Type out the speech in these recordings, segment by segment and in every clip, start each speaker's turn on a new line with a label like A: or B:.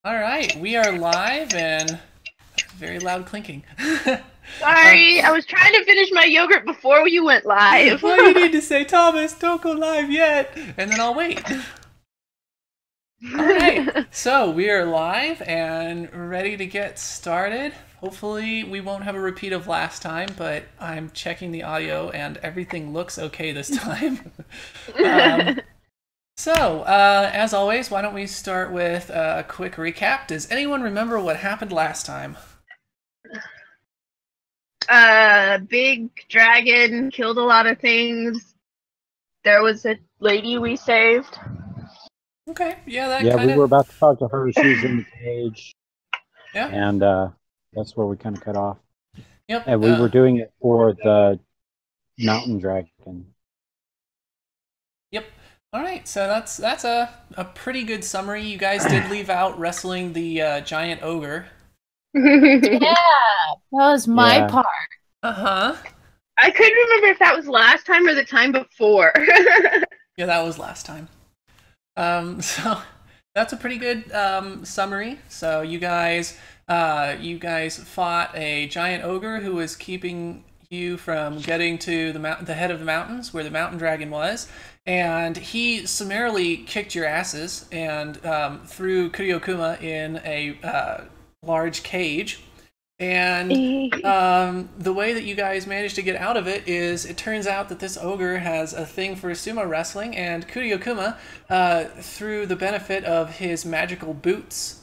A: All right, we are live and very loud clinking.
B: Sorry, I was trying to finish my yogurt before you went live.
A: Well, you need to say, Thomas, don't go live yet, and then I'll wait. All right, so we are live and ready to get started. Hopefully, we won't have a repeat of last time, but I'm checking the audio and everything looks okay this time. As always, why don't we start with a quick recap? Does anyone remember what happened last time?
B: Big dragon killed a lot of things. There was a lady we saved.
A: Okay, yeah, that
C: Yeah,
A: kind
C: we were
A: of.
C: about to talk to her. She was in the cage,
A: Yeah,
C: and that's where we kind of cut off.
A: yep.
C: And we were doing it for the mountain dragon.
A: Yep. All right, so that's a pretty good summary. You guys did leave out wrestling the giant ogre.
D: Yeah, that was my part.
A: Uh-huh.
B: I couldn't remember if that was last time or the time before.
A: Yeah, that was last time. So that's a pretty good summary. So you guys fought a giant ogre who was keeping you from getting to the head of the mountains where the mountain dragon was, and he summarily kicked your asses and threw Kuryokuma in a large cage. And the way that you guys managed to get out of it is, it turns out that this ogre has a thing for sumo wrestling, and Kuryokuma, through the benefit of his magical boots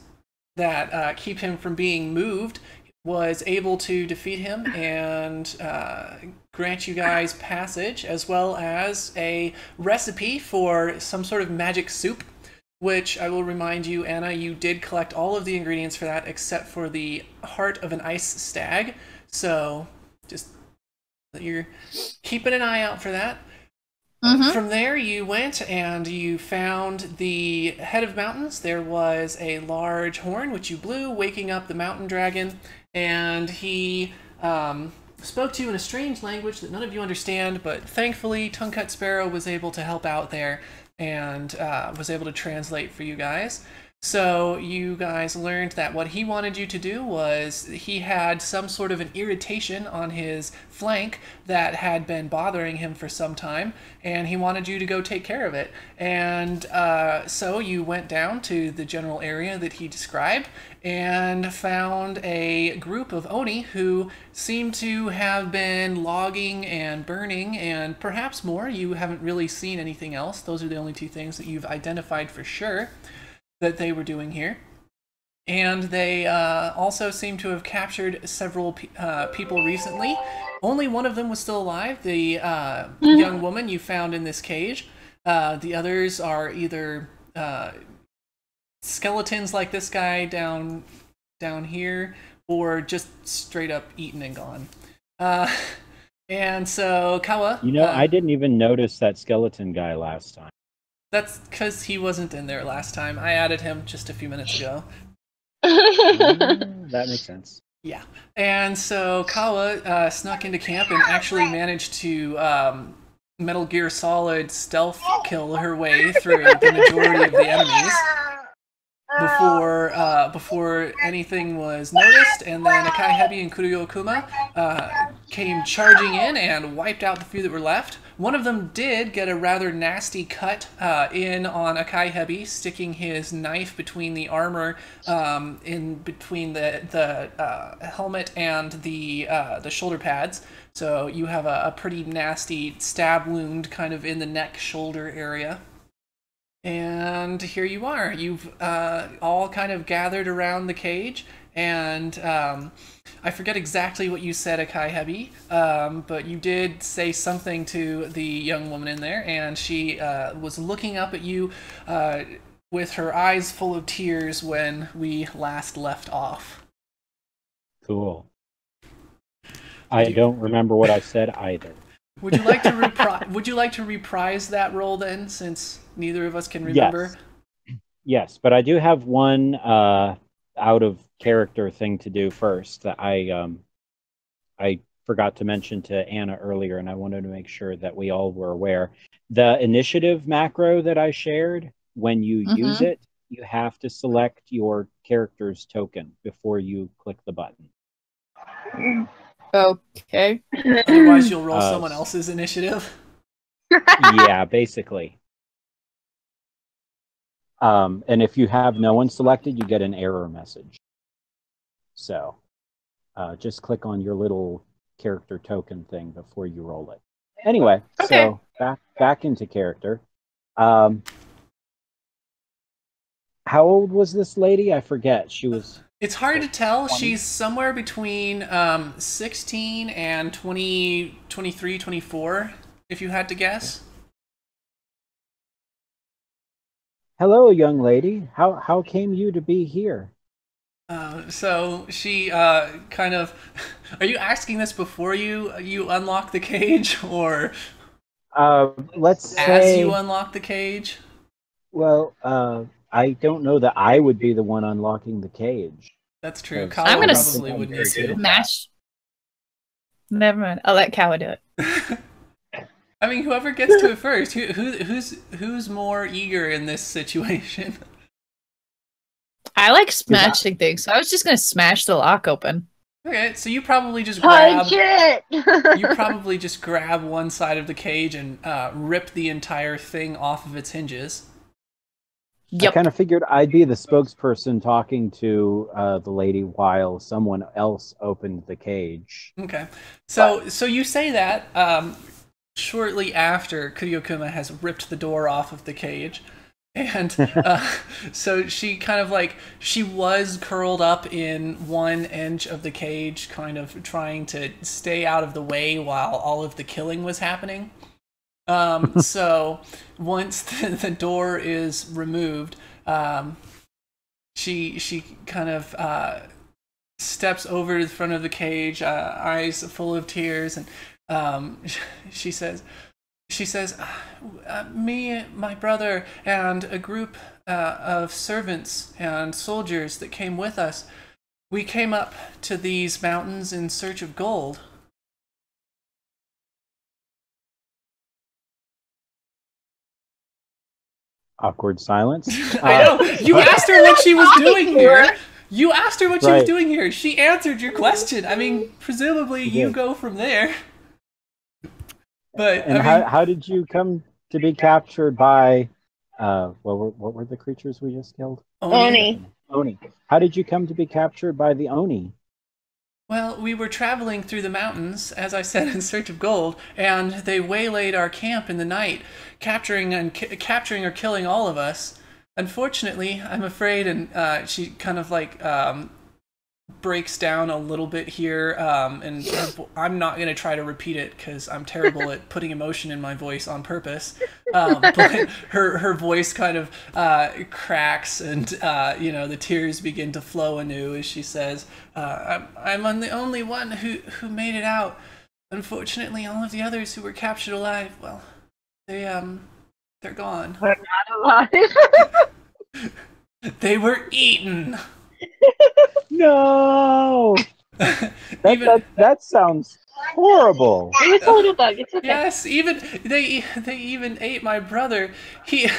A: that keep him from being moved, was able to defeat him and grant you guys passage, as well as a recipe for some sort of magic soup, which I will remind you, Anna, you did collect all of the ingredients for that except for the heart of an ice stag. So just you're keeping an eye out for that. From there, you went and you found the head of mountains. There was a large horn which you blew, waking up the mountain dragon, and he spoke to you in a strange language that none of you understand, but thankfully Tongue Cut Sparrow was able to help out there and was able to translate for you guys. So you guys learned that what he wanted you to do was, he had some sort of an irritation on his flank that had been bothering him for some time, and he wanted you to go take care of it. And so you went down to the general area that he described and found a group of Oni who seemed to have been logging and burning, and perhaps more. You haven't really seen anything else. Those are the only two things that you've identified for sure that they were doing here. And they also seem to have captured several people recently. Only one of them was still alive, the young woman you found in this cage. The others are either skeletons like this guy down here, or just straight up eaten and gone. And so Kawa,
C: I didn't even notice that skeleton guy last time.
A: That's because he wasn't in there last time. I added him just a few minutes ago.
C: That makes sense.
A: Yeah. And so Kawa snuck into camp and actually managed to Metal Gear Solid stealth kill her way through the majority of the enemies before anything was noticed, and then Akai Hebi and Kuryokuma came charging in and wiped out the few that were left. One of them did get a rather nasty cut in on Akai Hebi, sticking his knife between the armor, in between the helmet and the shoulder pads. So you have a pretty nasty stab wound kind of in the neck shoulder area. And here you are. You've all kind of gathered around the cage, and I forget exactly what you said, Akai Hebi, but you did say something to the young woman in there, and she was looking up at you with her eyes full of tears when we last left off.
C: Cool. I don't remember what I said either.
A: Would you like to reprise that role then, since neither of us can remember?
C: Yes, but I do have one out of character thing to do first that I forgot to mention to Anna earlier, and I wanted to make sure that we all were aware. The initiative macro that I shared, when you use it, you have to select your character's token before you click the button.
D: Okay.
A: Otherwise, you'll roll someone else's initiative.
C: Yeah, basically. And if you have no one selected, you get an error message. So just click on your little character token thing before you roll it. Anyway,
D: Okay.
C: so back into character. How old was this lady? I forget. She was...
A: It's hard to tell.
C: 20?
A: She's somewhere between 16 and 20, 23, 24, if you had to guess.
C: Hello, young lady. How came you to be here?
A: So she kind of... Are you asking this before you unlock the cage, or
C: Let's say...
A: as you unlock the cage?
C: Well, I don't know that I would be the one unlocking the cage.
A: That's true.
C: Yes.
A: Kawa
D: I'm gonna
A: probably would need to.
D: Smash. Never mind. I'll let Kawa do it.
A: I mean, whoever gets to it first. Who's more eager in this situation?
D: I like smashing things, so I was just gonna smash the lock open.
A: Okay, so you probably just grab.
B: Punch it!
A: You probably just grab one side of the cage and rip the entire thing off of its hinges.
C: I kind of figured I'd be the spokesperson talking to the lady while someone else opened the cage.
A: Okay, so you say that shortly after Kuryokuma has ripped the door off of the cage, and so she kind of like, she was curled up in one edge of the cage, kind of trying to stay out of the way while all of the killing was happening. So once the door is removed, she kind of steps over to the front of the cage, eyes full of tears, and she says, me, my brother, and a group of servants and soldiers that came with us, we came up to these mountains in search of gold.
C: Awkward silence.
A: I know. You asked her what she was doing here. You asked her what she was doing here. She answered your question. I mean, presumably you go from there. But
C: and
A: I mean,
C: how did you come to be captured by? What were the creatures we just killed?
B: Oni.
C: Oni. How did you come to be captured by the Oni?
A: Well, we were traveling through the mountains, as I said, in search of gold, and they waylaid our camp in the night, capturing or killing all of us. Unfortunately, I'm afraid, and she kind of like breaks down a little bit here, and I'm not going to try to repeat it because I'm terrible at putting emotion in my voice on purpose. But her voice kind of cracks, and the tears begin to flow anew as she says, I'm the only one who made it out. Unfortunately, all of the others who were captured alive, well, they're gone.
B: We're not alive.
A: They were eaten.
C: No. That sounds horrible.
B: It's a little bug. It's okay.
A: Yes, even they even ate my brother. He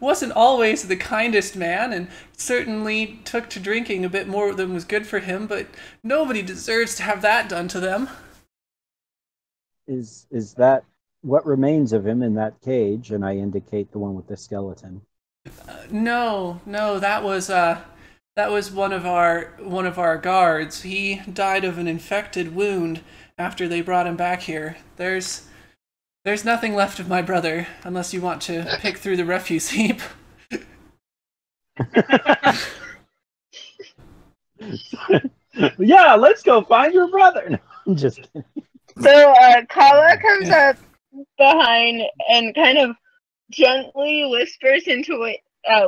A: wasn't always the kindest man, and certainly took to drinking a bit more than was good for him. But nobody deserves to have that done to them.
C: Is that what remains of him in that cage? And I indicate the one with the skeleton.
A: No, that was one of our guards. He died of an infected wound after they brought him back here. There's nothing left of my brother, unless you want to pick through the refuse heap.
C: Yeah, let's go find your brother. No, I'm just kidding.
B: So Kawa comes up behind and kind of gently whispers into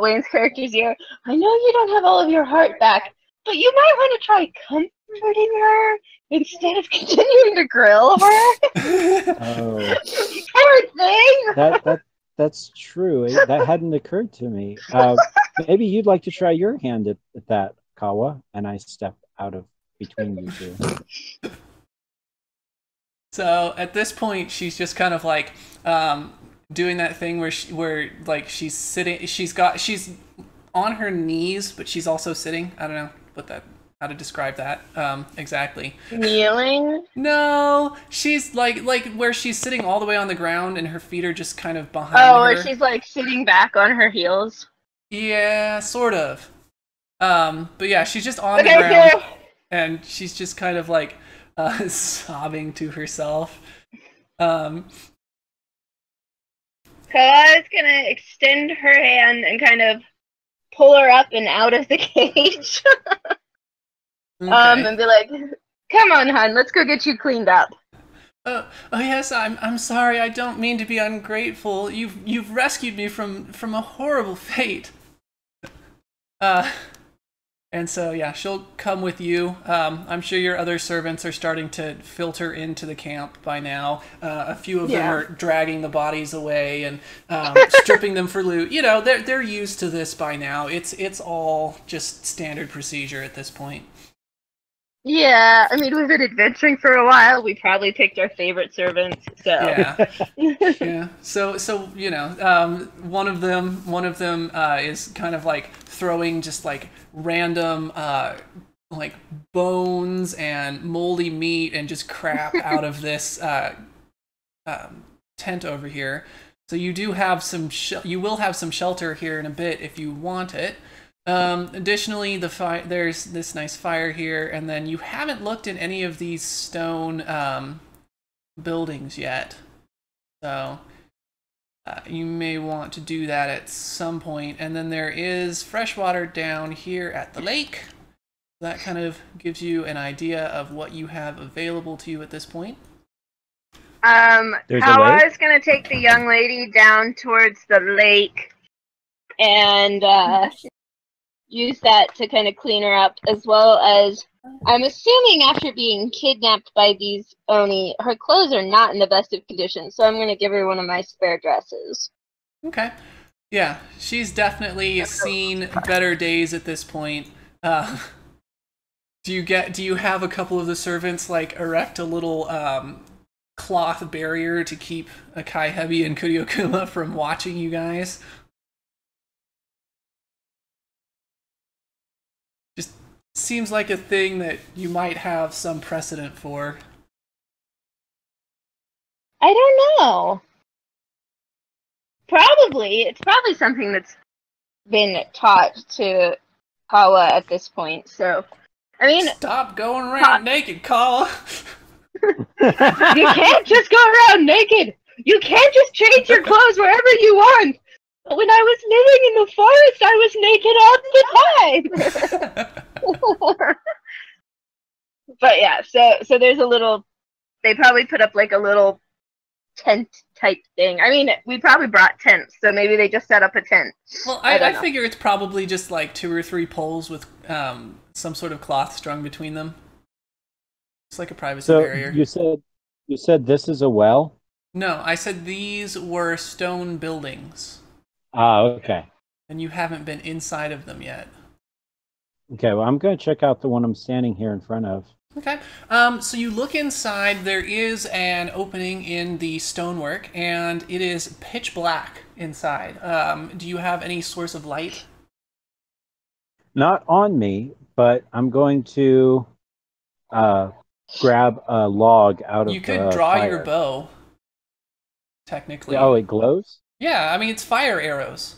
B: Wayne's character's ear, I know you don't have all of your heart back, but you might want to try comforting her instead of continuing to grill her.
C: Oh.
B: Poor thing!
C: That's true. That hadn't occurred to me. Maybe you'd like to try your hand at that, Kawa, and I step out of between you two.
A: So at this point, she's just kind of like doing that thing where like she's sitting, she's on her knees, but she's also sitting. I don't know how to describe that exactly.
B: Kneeling?
A: No, she's like where she's sitting all the way on the ground and her feet are just kind of behind
B: Oh,
A: her.
B: or she's like sitting back on her heels.
A: Yeah, sort of. But yeah, she's just on the ground and she's just kind of like sobbing to herself.
B: Kala's gonna extend her hand and kind of pull her up and out of the cage.
A: Okay.
B: And be like, "Come on, hon, let's go get you cleaned up."
A: Oh yes, I'm sorry. I don't mean to be ungrateful. You've rescued me from a horrible fate. And so yeah, she'll come with you. I'm sure your other servants are starting to filter into the camp by now. A few of them are dragging the bodies away and stripping them for loot. You know, they're used to this by now. It's all just standard procedure at this point.
B: Yeah, I mean, we've been adventuring for a while. We probably picked our favorite servants, so.
A: Yeah, yeah. So you know, one of them is kind of like throwing just like random like bones and moldy meat and just crap out of this tent over here. So you do have you will have some shelter here in a bit if you want it. Additionally, there's this nice fire here, and then you haven't looked at any of these stone buildings yet, so you may want to do that at some point. And then there is fresh water down here at the lake. That kind of gives you an idea of what you have available to you at this point.
B: Kala is going to take the young lady down towards the lake and use that to kind of clean her up, as well as, I'm assuming after being kidnapped by these Oni, her clothes are not in the best of condition, so I'm going to give her one of my spare dresses.
A: Okay. Yeah, she's definitely seen better days at this point. Do you have a couple of the servants like erect a little cloth barrier to keep Akai Hebi and Kuryokuma from watching you guys? Just seems like a thing that you might have some precedent for.
B: I don't know. Probably. It's probably something that's been taught to Kawa at this point, so... I mean...
A: Stop going around naked, Kawa!
B: You can't just go around naked! You can't just change your clothes wherever you want! When I was living in the forest, I was naked all the time! But yeah, so there's a little... They probably put up like a little tent type thing. I mean, we probably brought tents, so maybe they just set up a tent.
A: Well, I figure it's probably just like 2 or 3 poles with some sort of cloth strung between them. It's like a privacy barrier.
C: You said this is a well?
A: No, I said these were stone buildings.
C: Ah, okay.
A: And you haven't been inside of them yet.
C: Okay, well, I'm going to check out the one I'm standing here in front of.
A: Okay, so you look inside. There is an opening in the stonework, and it is pitch black inside. Do you have any source of light?
C: Not on me, but I'm going to grab a log out of the
A: You could draw
C: fire.
A: your bow, technically.
C: Oh, it glows?
A: Yeah, I mean, it's fire arrows.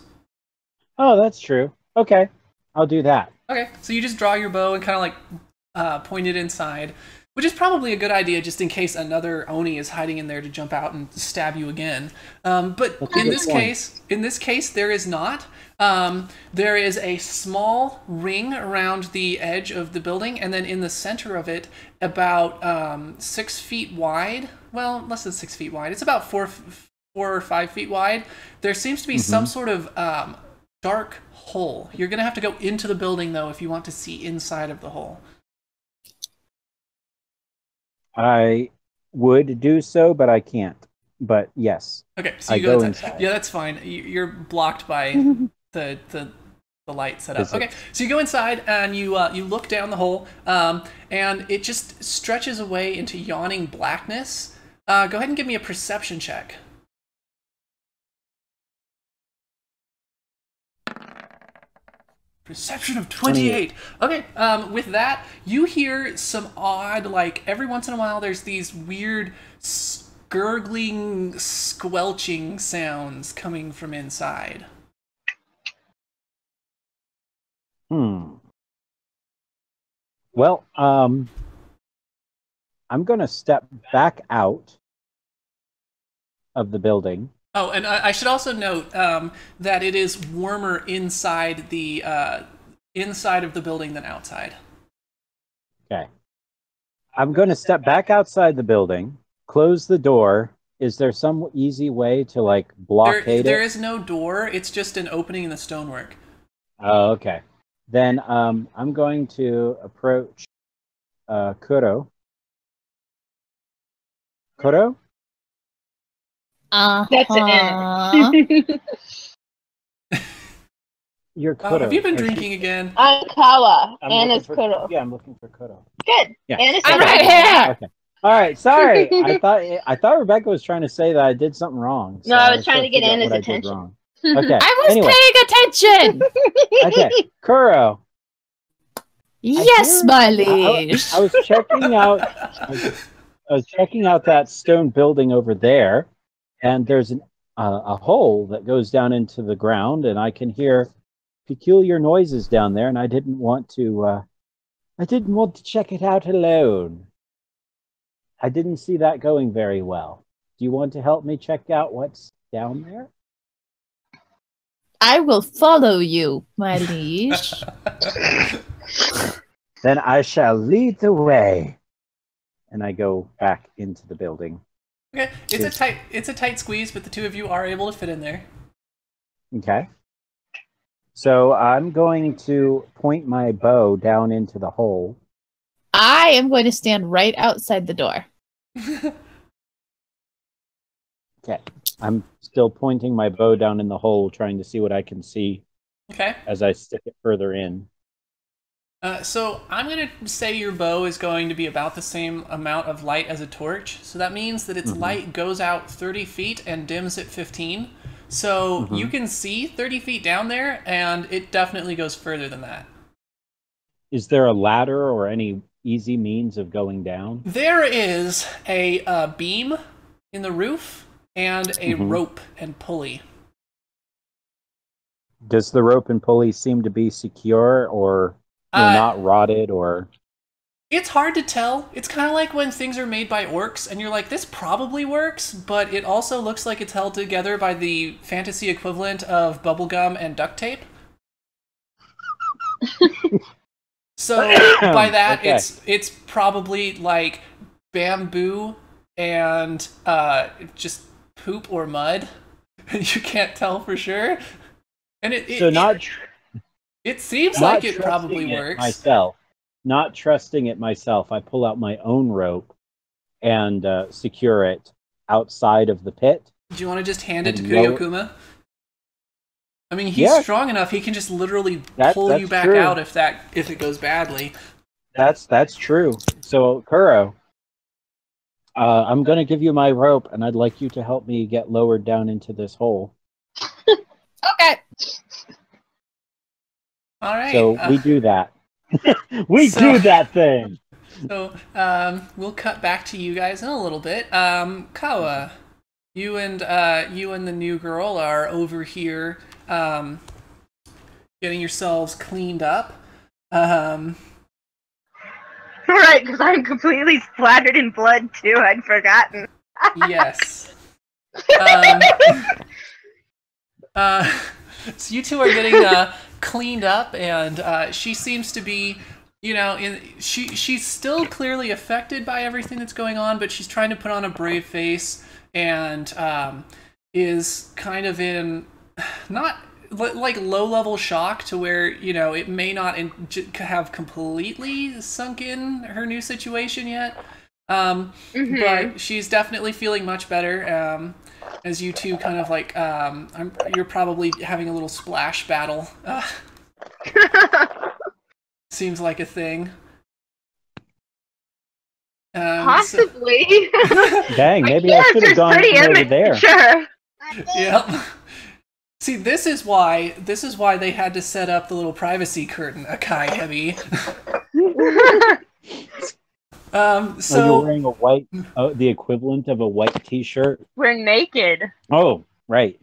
C: Oh, that's true. Okay, I'll do that.
A: Okay, so you just draw your bow and kind of like point it inside, which is probably a good idea just in case another Oni is hiding in there to jump out and stab you again. But in this case, there is not. There is a small ring around the edge of the building, and then in the center of it, about 6 feet wide. Well, less than 6 feet wide. It's about 4 or 5 feet wide. There seems to be some sort of dark hole. You're gonna have to go into the building though if you want to see inside of the hole.
C: I would do so, but I can't. But yes.
A: Okay, so you go inside. Yeah, that's fine. You're blocked by the light setup. Okay, so you go inside and you look down the hole, and it just stretches away into yawning blackness. Go ahead and give me a perception check. Perception of 28. Okay, with that, you hear some odd, like, every once in a while there's these weird gurgling, squelching sounds coming from inside.
C: Well, I'm going to step back out of the building.
A: Oh, and I should also note that it is warmer inside of the building than outside.
C: Okay. I'm going to step back outside the building, close the door. Is there some easy way to, like, blockade it?
A: There is no door. It's just an opening in the stonework.
C: Oh, okay. Then I'm going to approach Kuro. Kuro?
B: That's it.
C: You're Kuro.
A: Have you been drinking again?
B: I'm Kawa. Anna's Kuro.
C: Yeah, I'm looking for Kuro.
B: Good.
C: Yeah.
B: Anna's
D: I'm
B: Kuro.
D: right here.
C: Okay. All right. Sorry. I thought Rebecca was trying to say that I did something wrong.
B: No, I was trying to get
C: figure out
B: Anna's
C: what I did
B: attention.
C: wrong. Okay.
D: I was
C: Anyway.
D: paying attention.
C: Okay. Kuro.
D: Yes, my liege.
C: I was checking out. I was checking out that stone building over there, and there's a hole that goes down into the ground, and I can hear peculiar noises down there. And I didn't want to. I didn't want to check it out alone. I didn't see that going very well. Do you want to help me check out what's down there?
D: I will follow you, my liege.
C: Then I shall lead the way. And I go back into the building.
A: Okay, it's a tight squeeze, but the two of you are able to fit in there.
C: Okay. So I'm going to point my bow down into the hole.
D: I am going to stand right outside the door.
C: Okay. I'm still pointing my bow down in the hole, trying to see what I can see.
A: Okay.
C: As I stick it further in.
A: So I'm going to say your bow is going to be about the same amount of light as a torch. So that means that its light goes out 30 feet and dims at 15. So you can see 30 feet down there, and it definitely goes further than that.
C: Is there a ladder or any easy means of going down?
A: There is a beam in the roof and a rope and pulley.
C: Does the rope and pulley seem to be secure or not rotted or...
A: It's hard to tell. It's kind of like when things are made by orcs and you're like, this probably works, but it also looks like it's held together by the fantasy equivalent of bubblegum and duct tape. So by that,
C: okay.
A: it's probably like bamboo and just poop or mud. You can't tell for sure. And it seems like it probably works.
C: Not trusting it myself, I pull out my own rope and secure it outside of the pit.
A: Do you want to just hand it to Kuryokuma? I mean, he's strong enough; he can just literally pull you back out if it goes badly.
C: That's true. So, Kuro, I'm going to give you my rope, and I'd like you to help me get lowered down into this hole.
D: Okay.
A: All right.
C: So we do that. We do that thing.
A: So we'll cut back to you guys in a little bit. Kawa, you and the new girl are over here getting yourselves cleaned up.
B: Right, because I'm completely splattered in blood too. I'd forgotten.
A: Yes. So you two are getting cleaned up, and she seems to be, she's still clearly affected by everything that's going on, but she's trying to put on a brave face and is kind of in not like low-level shock to where it may not have completely sunk in her new situation yet, but she's definitely feeling much better. As you two kind of like, you're probably having a little splash battle. Seems like a thing.
B: Possibly.
C: Dang, maybe I should have gone over there.
B: Sure.
A: Yep. See, this is why they had to set up the little privacy curtain, Akai Heavy.
C: So you're wearing a white, the equivalent of a white T-shirt.
B: We're naked.
C: Oh, right.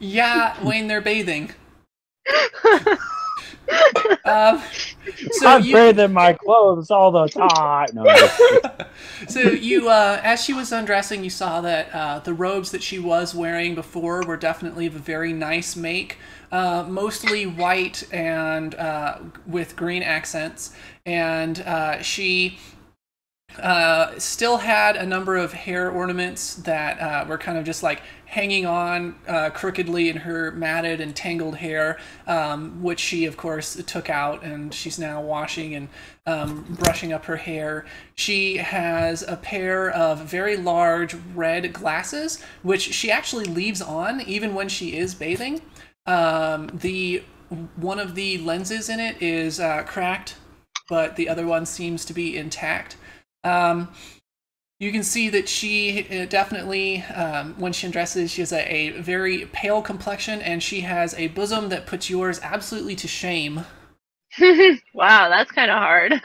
A: Yeah, Wayne, they're bathing. So
C: I'm bathing my clothes all the time. No,
A: so you, as she was undressing, you saw that the robes that she was wearing before were definitely of a very nice make, mostly white and with green accents, and she still had a number of hair ornaments that were kind of just like hanging on crookedly in her matted and tangled hair, which she of course took out, and she's now washing and brushing up her hair. She has a pair of very large red glasses, which she actually leaves on even when she is bathing. One of the lenses in it is cracked, but the other one seems to be intact. You can see that she definitely, when she undresses, she has a very pale complexion, and she has a bosom that puts yours absolutely to shame.
B: Wow, that's kind of hard.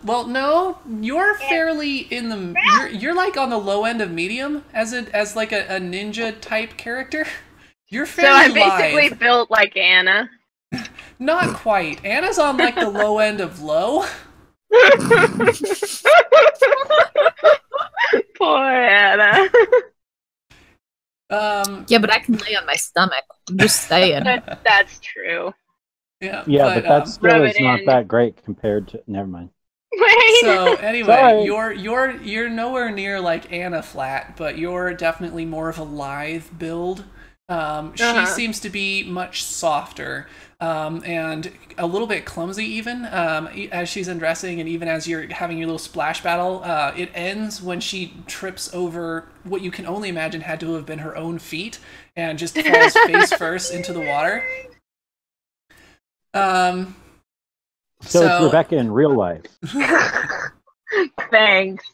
A: Well, no, you're fairly in the, you're like on the low end of medium as like a ninja type character. You're
B: So
A: fairly
B: I'm basically
A: live.
B: built like Anna.
A: Not quite. Anna's on like the low end of low.
B: Poor Anna.
D: Yeah, but I can lay on my stomach. I'm just saying.
B: That's true.
A: Yeah,
C: yeah, but that still
B: rub
C: is
B: it
C: not
B: in.
C: that great compared to. Never mind.
B: Wait.
A: So anyway,
C: Sorry.
A: you're nowhere near like Anna Flat, but you're definitely more of a lithe build. She seems to be much softer and a little bit clumsy even as she's undressing, and even as you're having your little splash battle. It ends when she trips over what you can only imagine had to have been her own feet and just falls face first into the water.
C: So it's Rebecca in real life.
B: Thanks.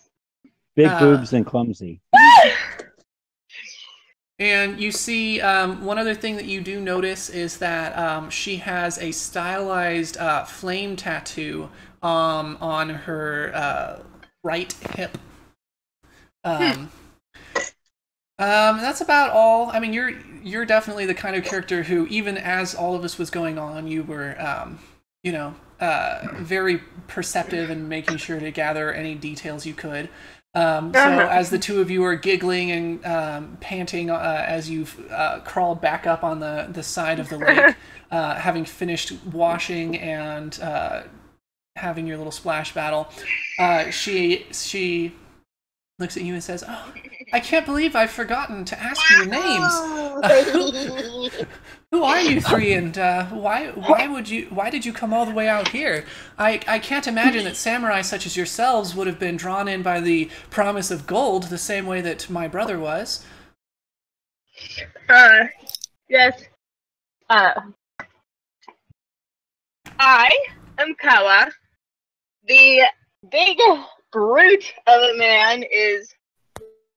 C: Big boobs and clumsy.
A: And you see, one other thing that you do notice is that she has a stylized flame tattoo on her right hip. That's about all. I mean, you're definitely the kind of character who, even as all of this was going on, you were, very perceptive and making sure to gather any details you could. So as the two of you are giggling and panting as you've crawled back up on the side of the lake, having finished washing and having your little splash battle, she looks at you and says, "Oh, I can't believe I've forgotten to ask you your names. Who are you three, and why did you come all the way out here? I can't imagine that samurai such as yourselves would have been drawn in by the promise of gold the same way that my brother was."
B: Yes. I am Kawa. The big brute of a man is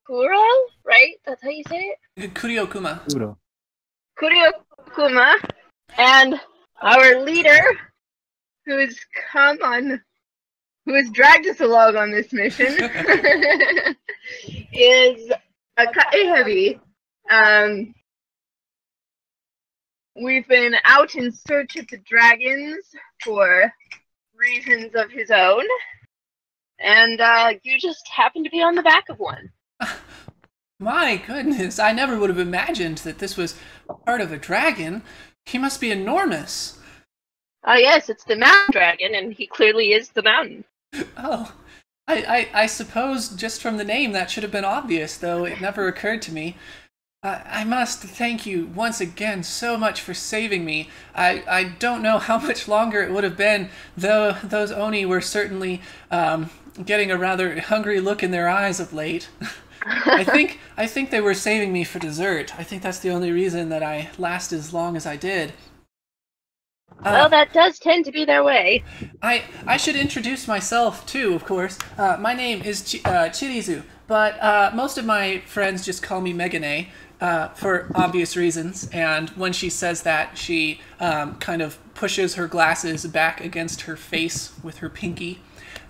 B: Kuro, right? That's how you say it?
A: Kuriokuma.
B: Kuriokuma. And our leader, who has dragged us along on this mission, is Akai Heavy. We've been out in search of the dragons for reasons of his own, and you just happen to be on the back of one.
A: My goodness, I never would have imagined that this was part of a dragon. He must be enormous.
B: Oh yes, it's the mountain dragon, and he clearly is the mountain.
A: Oh, I suppose just from the name that should have been obvious, though it never occurred to me. I must thank you once again so much for saving me. I don't know how much longer it would have been, though those Oni were certainly getting a rather hungry look in their eyes of late. I think they were saving me for dessert. I think that's the only reason that I lasted as long as I did.
B: Well, that does tend to be their way.
A: I should introduce myself too, of course. My name is Chirizu, but most of my friends just call me Megane. for obvious reasons. And when she says that, she kind of pushes her glasses back against her face with her pinky.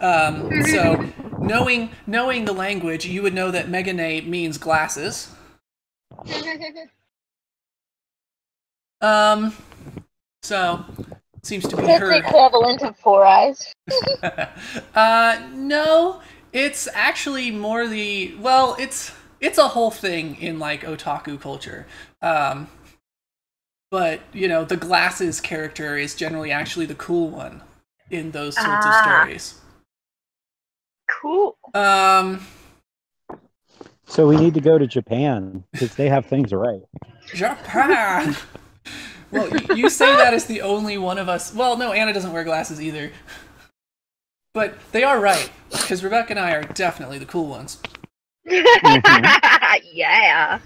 A: So, knowing the language, you would know that Megane means glasses. So seems to be
B: That's
A: her.
B: equivalent of 4 eyes.
A: No, it's actually more the it's a whole thing in like otaku culture. But the glasses character is generally actually the cool one in those sorts of stories.
B: Cool.
C: So we need to go to Japan because they have things right.
A: Japan. Well, you say that as the only one of us. Well, no, Anna doesn't wear glasses either. But they are right, because Rebecca and I are definitely the cool ones.
B: Yeah.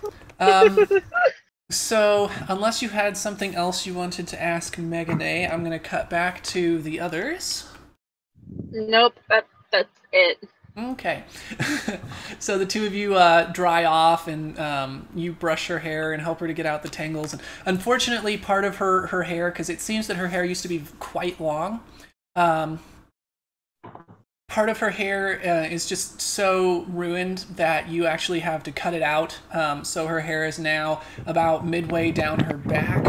A: So, unless you had something else you wanted to ask Megane, I'm going to cut back to the others.
B: Nope, that's it.
A: Okay. So the two of you dry off and you brush her hair and help her to get out the tangles. And unfortunately, part of her hair, because it seems that her hair used to be quite long, part of her hair is just so ruined that you actually have to cut it out. So her hair is now about midway down her back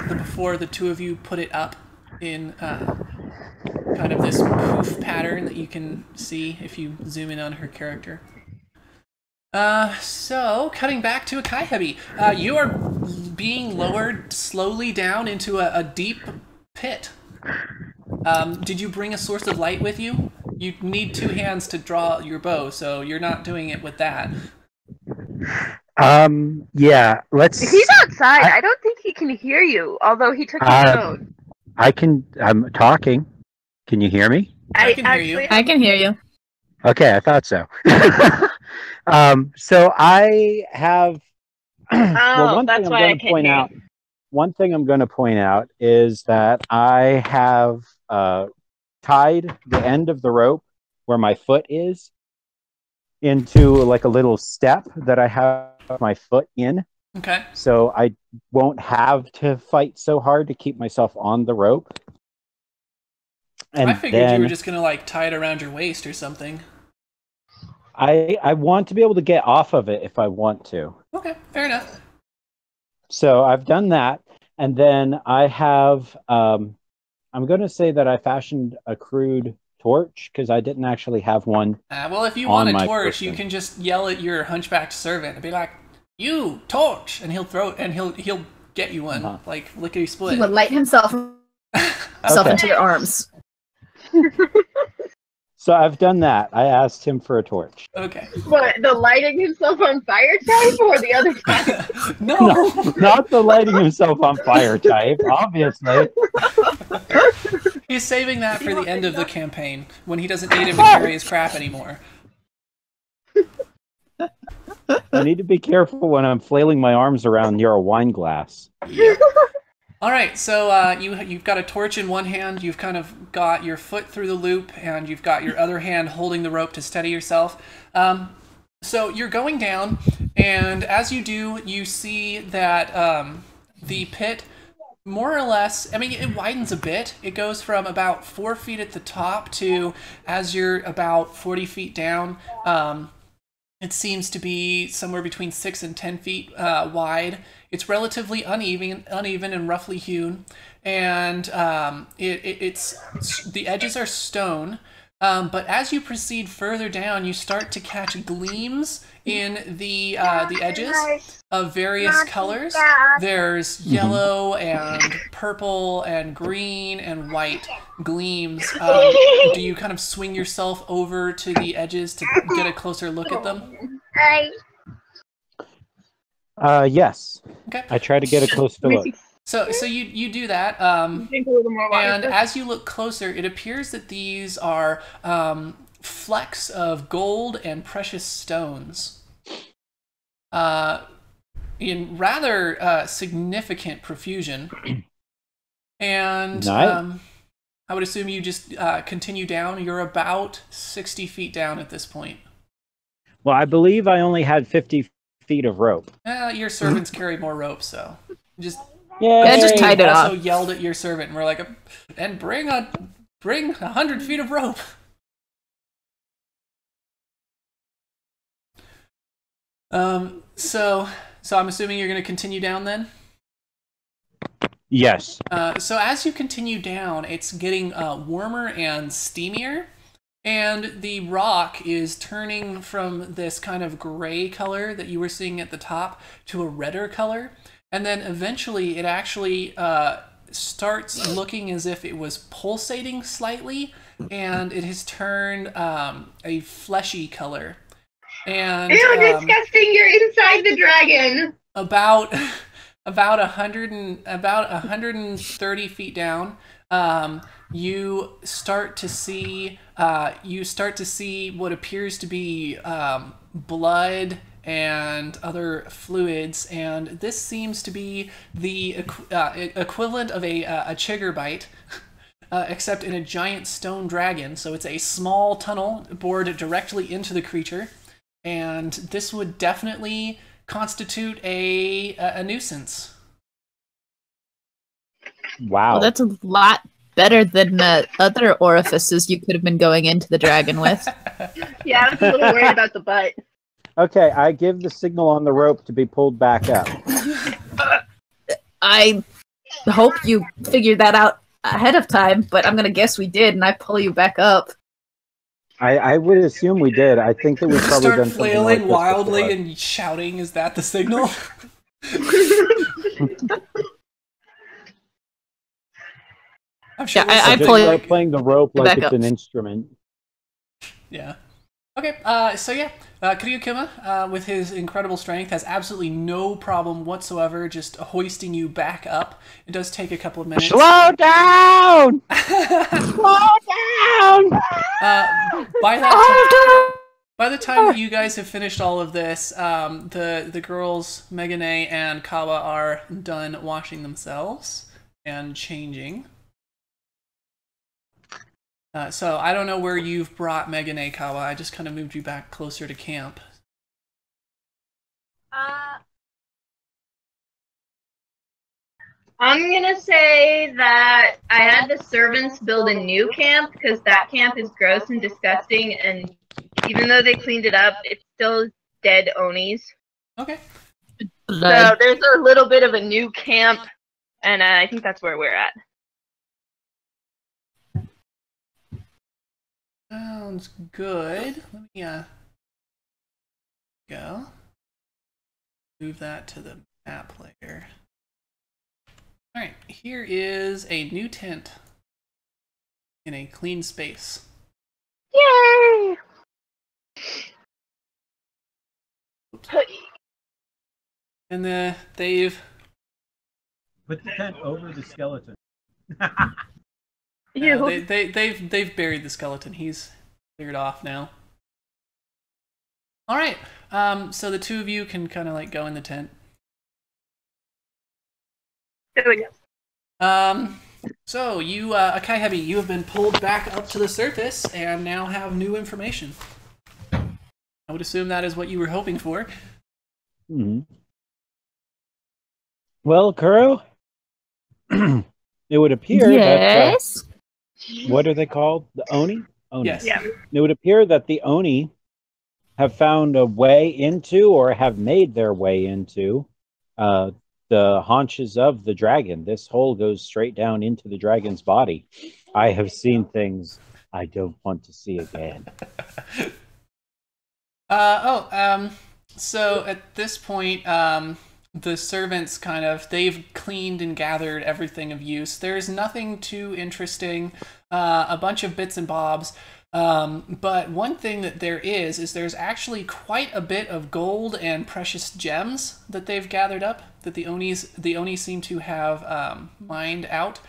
A: before the two of you put it up in kind of this poof pattern that you can see if you zoom in on her character. So, cutting back to Akaihebi, you are being lowered slowly down into a deep pit. Did you bring a source of light with you? You need 2 hands to draw your bow, so you're not doing it with that.
C: Yeah, let's...
B: He's outside. I don't think he can hear you, although he took his phone.
C: I'm talking. Can you hear me?
A: I can hear you.
D: I can hear you.
C: Okay, I thought so. So I have...
B: One thing
C: I'm going to point out is that I have tied the end of the rope where my foot is into like a little step that I have my foot in.
A: Okay.
C: So I won't have to fight so hard to keep myself on the rope. And
A: I figured you were just going to like tie it around your waist or something.
C: I want to be able to get off of it if I want to.
A: Okay, fair enough.
C: So I've done that. And then I have, I'm going to say that I fashioned a crude torch because I didn't actually have one.
A: Well, if you want a torch, you can just yell at your hunchbacked servant and be like, "You torch!" and he'll throw it, and he'll get you one, like lickety split.
D: He would light himself into your arms.
C: So I've done that. I asked him for a torch.
A: Okay.
B: What, the lighting himself on fire type or the other type?
A: No,
C: not the lighting himself on fire type, obviously.
A: He's saving that for the end of the campaign, when he doesn't need him to carry his crap anymore.
C: I need to be careful when I'm flailing my arms around near a wine glass.
A: Yep. All right, so you've got a torch in one hand, you've kind of got your foot through the loop, and you've got your other hand holding the rope to steady yourself. So you're going down, and as you do, you see that the pit, more or less, I mean, it widens a bit. It goes from about 4 feet at the top to, as you're about 40 feet down, it seems to be somewhere between 6 and 10 feet wide. It's relatively uneven and roughly hewn, and it's the edges are stone. But as you proceed further down, you start to catch gleams in the edges of various colors. There's yellow and purple and green and white gleams. Do you kind of swing yourself over to the edges to get a closer look at them?
C: Yes.
A: Okay.
C: I try to get a closer look.
A: So you do that, and as you look closer, it appears that these are flecks of gold and precious stones in rather significant profusion. And
C: nice.
A: I would assume you just continue down. You're about 60 feet down at this point.
C: Well, I believe I only had 50 feet of rope.
A: Your servants carry more rope, so just
C: Yeah,
D: just tied it
A: also
D: off.
A: yelled at your servant, and we're like, and bring 100 feet of rope. So I'm assuming you're going to continue down then?
C: Yes.
A: So as you continue down, it's getting warmer and steamier, and the rock is turning from this kind of gray color that you were seeing at the top to a redder color, and then eventually it actually starts looking as if it was pulsating slightly, and it has turned a fleshy color. And
B: Ew, disgusting! You're inside the dragon.
A: about 130 feet down, you start to see what appears to be blood and other fluids, and this seems to be the equivalent of a chigger bite. Except in a giant stone dragon, so it's a small tunnel bored directly into the creature, and this would definitely constitute a nuisance.
C: Wow.
D: Well, that's a lot better than other orifices you could have been going into the dragon with.
B: Yeah, I was a little worried about the butt.
C: Okay, I give the signal on the rope to be pulled back up.
D: I hope you figured that out ahead of time, but I'm gonna guess we did, and I pull you back up.
C: I would assume we did. I think that we've probably
A: Start
C: done something
A: flailing
C: like this
A: wildly
C: before.
A: and shouting. Is that the signal? I'm sure
D: Yeah, I
C: Just
D: pull you
C: start playing the rope like
D: back
C: it's
D: up.
C: an instrument.
A: Yeah. Okay, so yeah, Kiryukima, with his incredible strength, has absolutely no problem whatsoever just hoisting you back up. It does take a couple of minutes.
C: Slow down! Slow down!
A: By the time that you guys have finished all of this, the girls, Megane and Kawa, are done washing themselves and changing. So I don't know where you've brought Megane, Kawa. I just kind of moved you back closer to camp.
B: I'm gonna say that I had the servants build a new camp because that camp is gross and disgusting, and even though they cleaned it up, it's still dead Onis.
A: Okay.
B: So there's a little bit of a new camp, and I think that's where we're at.
A: Sounds good. Let me go. Move that to the map layer. Alright, here is a new tent in a clean space.
B: Yay!
A: And they've
C: Put the tent over the skeleton.
A: they've buried the skeleton. He's cleared off now. Alright, so the two of you can kind of like go in the tent.
B: There we go.
A: So you, Akai Heavy, you have been pulled back up to the surface and now have new information. I would assume that is what you were hoping for.
C: Mm-hmm. Well, Kuro, it would appear
D: yes.
C: that what are they called? The Oni? Oni.
A: Yes.
B: Yeah.
C: It would appear that the Oni have found a way into, or have made their way into, the haunches of the dragon. This hole goes straight down into the dragon's body. I have seen things I don't want to see again.
A: So at this point, the servants they've cleaned and gathered everything of use. There's nothing too interesting, a bunch of bits and bobs. But one thing that there is there's actually quite a bit of gold and precious gems that they've gathered up, that the Oni seem to have mined out.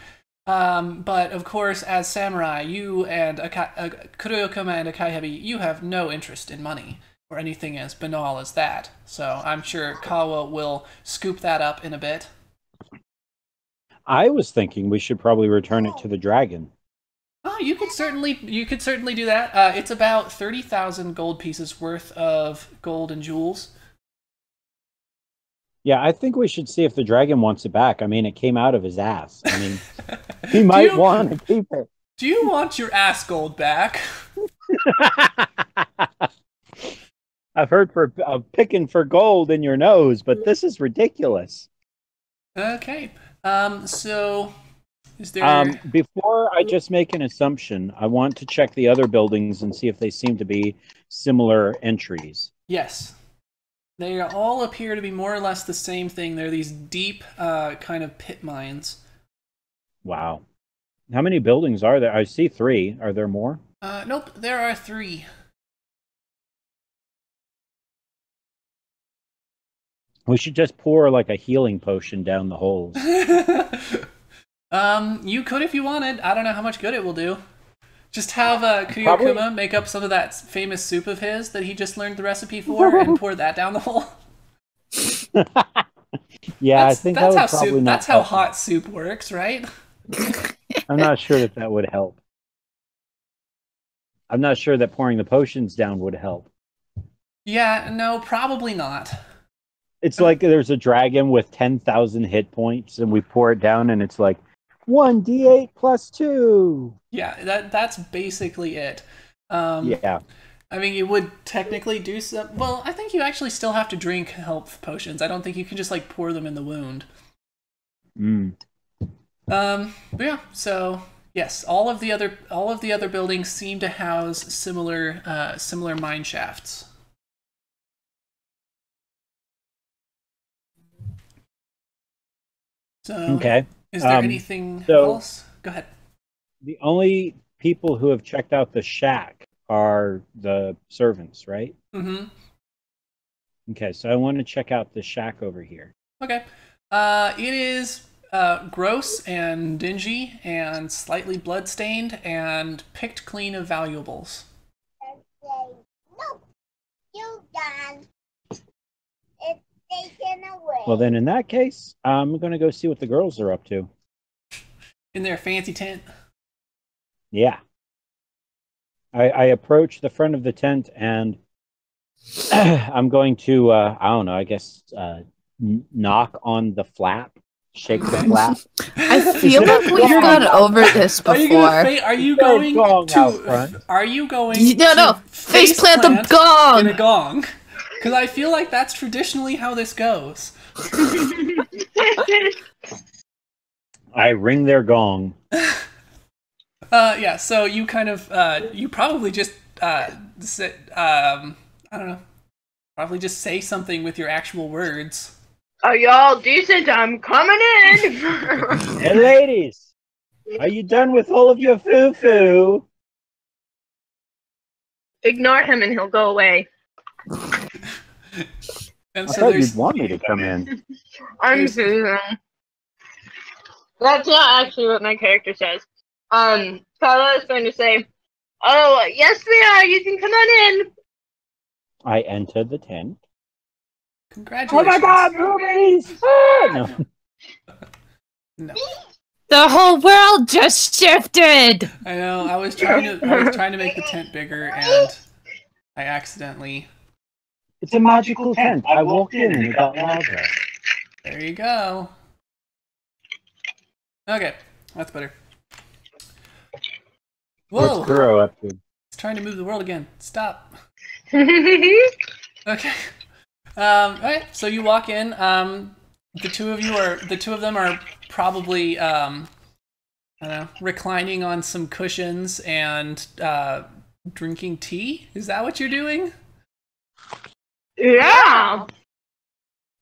A: But of course, as samurai, you and Kuroyokuma and Akai Heavy, you have no interest in money or anything as banal as that. So I'm sure Kawa will scoop that up in a bit.
C: I was thinking we should probably return it to the dragon.
A: Oh, you could certainly do that. It's about 30,000 gold pieces worth of gold and jewels.
C: Yeah, I think we should see if the dragon wants it back. I mean, it came out of his ass. I mean, he might want to keep it.
A: Do you want your ass gold back?
C: I've heard of picking for gold in your nose, but this is ridiculous.
A: Okay. So is there
C: before I just make an assumption, I want to check the other buildings and see if they seem to be similar entries.
A: Yes. They all appear to be more or less the same thing. They're these deep kind of pit mines.
C: Wow. How many buildings are there? I see 3. Are there more?
A: Nope, there are 3.
C: We should just pour like a healing potion down the holes.
A: You could if you wanted. I don't know how much good it will do. Just have Kuyokuma make up some of that famous soup of his that he just learned the recipe for and pour that down the hole.
C: Yeah, I think
A: that's
C: that
A: how
C: would probably
A: soup.
C: not
A: That's how
C: help.
A: hot soup works, right?
C: I'm not sure that would help. I'm not sure that pouring the potions down would help.
A: Yeah, no, probably not.
C: It's like there's a dragon with 10,000 hit points, and we pour it down, and it's like 1d8 plus 2.
A: Yeah, that's basically it.
C: Yeah.
A: I mean, you would technically do some. Well, I think you actually still have to drink health potions. I don't think you can just like pour them in the wound. But yeah, so yes, all of the other buildings seem to house similar mine shafts. So
C: Okay.
A: Is there anything
C: so
A: else? Go ahead.
C: The only people who have checked out the shack are the servants, right?
A: Mm-hmm.
C: Okay, so I want to check out the shack over here.
A: Okay. It is gross and dingy and slightly bloodstained and picked clean of valuables.
E: Nope, you done. It's taken away.
C: Well, then in that case, I'm going to go see what the girls are up to.
A: In their fancy tent?
C: Yeah. I approach the front of the tent and I'm going to, I don't know, I guess knock on the flap, shake the flap.
D: I feel like we've gone over this before.
A: Are you going to
D: face plant the gong
A: in a gong? Because I feel like that's traditionally how this goes.
C: I ring their gong.
A: Yeah, so you kind of, you probably just, I don't know, probably just say something with your actual words.
B: Are y'all decent? I'm coming in!
C: Hey, ladies, are you done with all of your foo-foo?
B: Ignore him and he'll go away.
A: And
C: I
A: so
C: thought you'd want me to come in.
B: I'm Susan. That's not actually what my character says. Carla is going to say, "Oh, yes we are, you can come on in."
C: I enter the tent.
A: Congratulations.
C: Oh my god, rubies! Ah! No.
A: No.
D: The whole world just shifted.
A: I know, I was trying to make the tent bigger and I accidentally...
C: It's a magical tent. I walked in and it got larger.
A: There you go. Okay, that's better. Whoa!
C: What's Kuro up to?
A: It's trying to move the world again. Stop. Okay. Alright, so you walk in. The two of them are probably I don't know, reclining on some cushions and drinking tea. Is that what you're doing?
B: Yeah.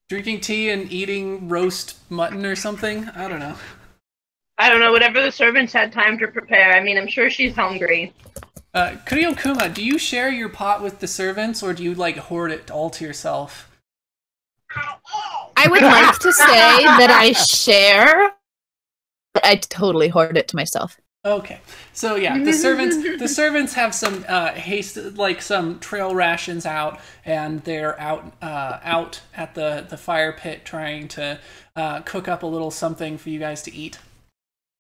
A: Drinking tea and eating roast mutton or something? I don't know.
B: I don't know, whatever the servants had time to prepare. I mean, I'm sure she's hungry.
A: Kuryokuma, do you share your pot with the servants, or do you, like, hoard it all to yourself?
D: I would like to say that I share, but I totally hoard it to myself.
A: Okay, so yeah, the servants have some some trail rations out, and they're out at the fire pit trying to cook up a little something for you guys to eat.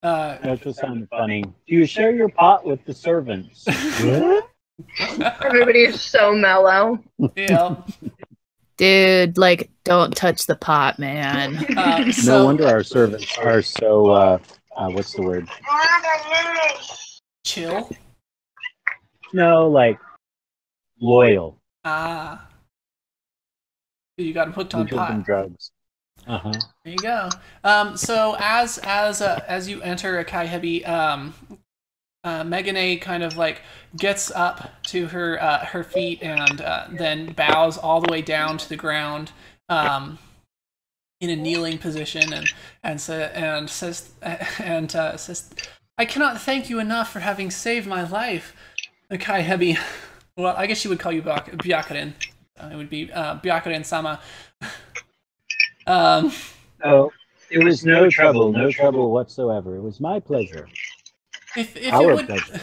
C: That just sounded funny. Do you share your pot with the servants?
B: Everybody is so mellow.
A: Yeah.
D: Dude, like, don't touch the pot, man.
C: No wonder our servants are so, what's the word?
A: Chill.
C: No, like, loyal.
A: Ah. You got him hooked
C: We
A: on
C: give them
A: pot.
C: drugs. Uh-huh.
A: There you go. So as you enter Akai Hebi, Megane kind of like gets up to her feet and then bows all the way down to the ground in a kneeling position and says, "I cannot thank you enough for having saved my life, Akai Hebi." Well, I guess she would call you Byakurin. It would be Byakurin-sama.
C: Oh, it was no trouble whatsoever. It was my pleasure.
A: If
C: Our
A: it would,
C: pleasure.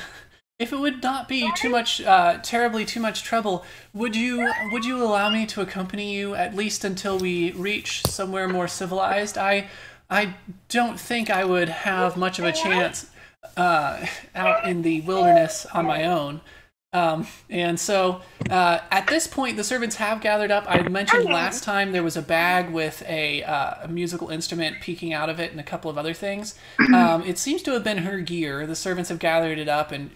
A: if it would not be too much, terribly too much trouble, would you allow me to accompany you at least until we reach somewhere more civilized? I don't think I would have much of a chance out in the wilderness on my own. And so at this point, the servants have gathered up. I mentioned last time there was a bag with a musical instrument peeking out of it and a couple of other things. It seems to have been her gear. The servants have gathered it up and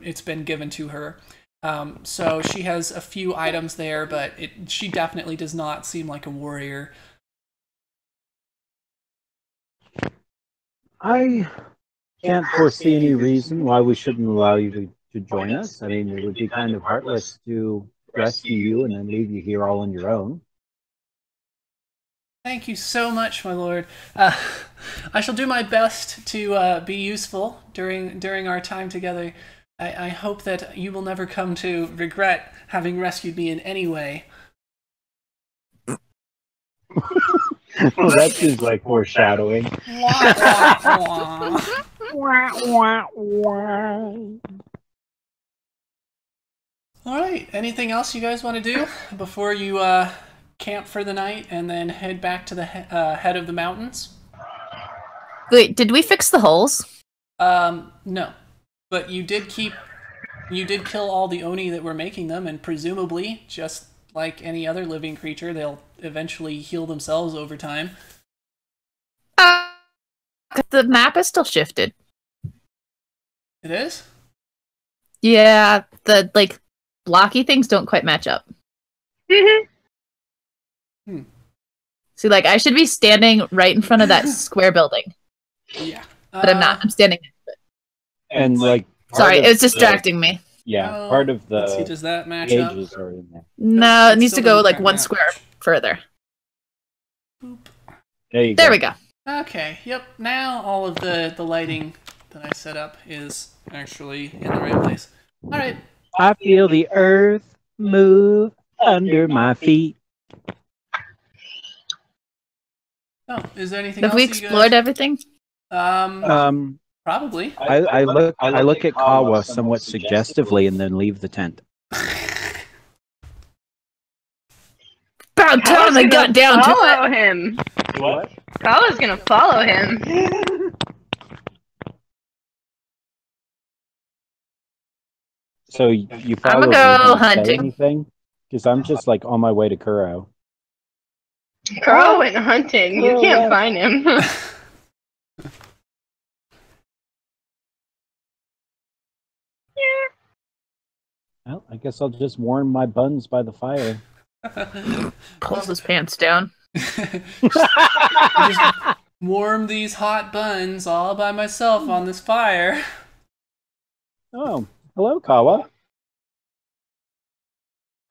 A: it's been given to her. So she has a few items there, but she definitely does not seem like a warrior.
C: I can't foresee any reason why we shouldn't allow you to join us. I mean, it would be kind of heartless to rescue you and then leave you here all on your own.
A: Thank you so much, my lord. I shall do my best to be useful during our time together. I hope that you will never come to regret having rescued me in any way.
C: Well, that seems like foreshadowing.
A: All right. Anything else you guys want to do before you camp for the night and then head back to the head of the mountains?
D: Wait, did we fix the holes?
A: No. But you did kill all the Oni that were making them, and presumably, just like any other living creature, they'll eventually heal themselves over time.
D: The map is still shifted.
A: It is?
D: Yeah, the like blocky things don't quite match up. See, like I should be standing right in front of that square building.
A: Yeah.
D: But I'm not. I'm standing next to it.
C: And like,
D: sorry, it was distracting me.
C: Yeah, part of the
A: let's see, does that match up?
C: pages are in there.
D: No, it needs to go like
A: doesn't
D: one
A: match.
D: square further.
A: Boop.
C: There
D: we go.
A: Okay, yep. Now all of the lighting that I set up is actually in the right place. All right.
C: I feel the earth move under my feet.
A: Oh, is there anything
D: Have
A: else
D: we
A: you
D: explored
A: guys...
D: everything?
A: Probably.
C: I look at Kawa somewhat suggestively and then leave the tent.
D: About time I got down to
B: follow
D: it.
B: him.
C: What?
B: Kawa's gonna follow him.
C: So you follow
D: I'ma
C: me,
D: go
C: don't say
D: hunting.
C: anything? Because I'm just like on my way to Kuro.
B: Kuro went hunting. You
C: Kuro
B: can't
C: left.
B: find him.
C: Well, I guess I'll just warm my buns by the fire.
D: Pulls his pants down.
A: Just warm these hot buns all by myself on this fire.
C: Oh, hello, Kawa.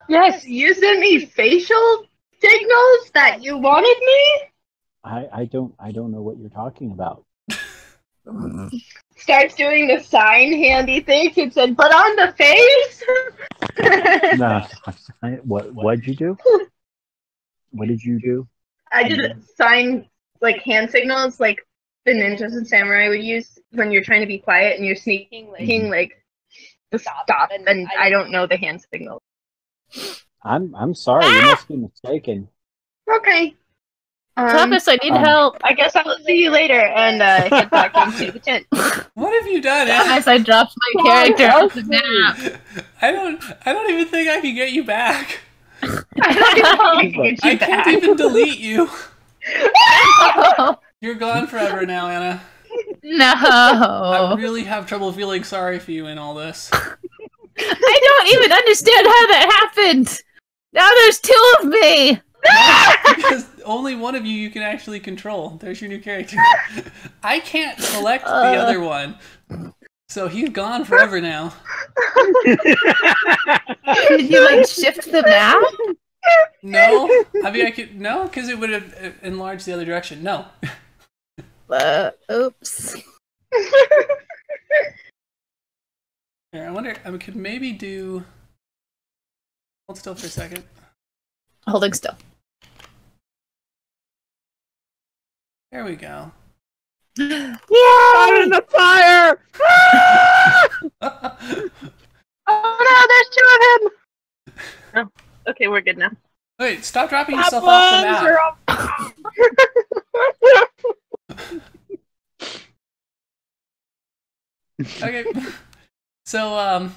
B: Yes, you sent me facial signals that you wanted me?
C: I don't know what you're talking about.
B: Starts doing the sign handy thing and said, but on the face?
C: No, what'd you do? What did you do?
B: I did sign, like, hand signals, like the ninjas and samurai would use when you're trying to be quiet and you're sneaking, like the stop, and I don't know the hand signal.
C: I'm sorry, you must be mistaken.
B: Okay.
D: Thomas, I need help.
B: I guess I'll see you later and head back into the tent.
A: What have you done, Ed?
D: Thomas, I dropped my character off the map.
A: I don't even think I can get you back. I can't even delete you.
D: No.
A: You're gone forever now, Anna.
D: No.
A: I really have trouble feeling sorry for you in all this.
D: I don't even understand how that happened. Now there's 2 of me.
A: Because only one of you can actually control. There's your new character. I can't select the other one. So he's gone forever now.
D: Did you like shift the map?
A: No. I mean, I could. No, because it would have enlarged the other direction. No.
D: Oops.
A: Here, I wonder. I could maybe do. Hold still for a second.
D: Holding still.
A: There we go.
C: Yeah! I'm in the fire!
B: Oh no, there's 2 of him! Oh, okay, we're good now.
A: Wait, stop dropping yourself off the map. Okay. So,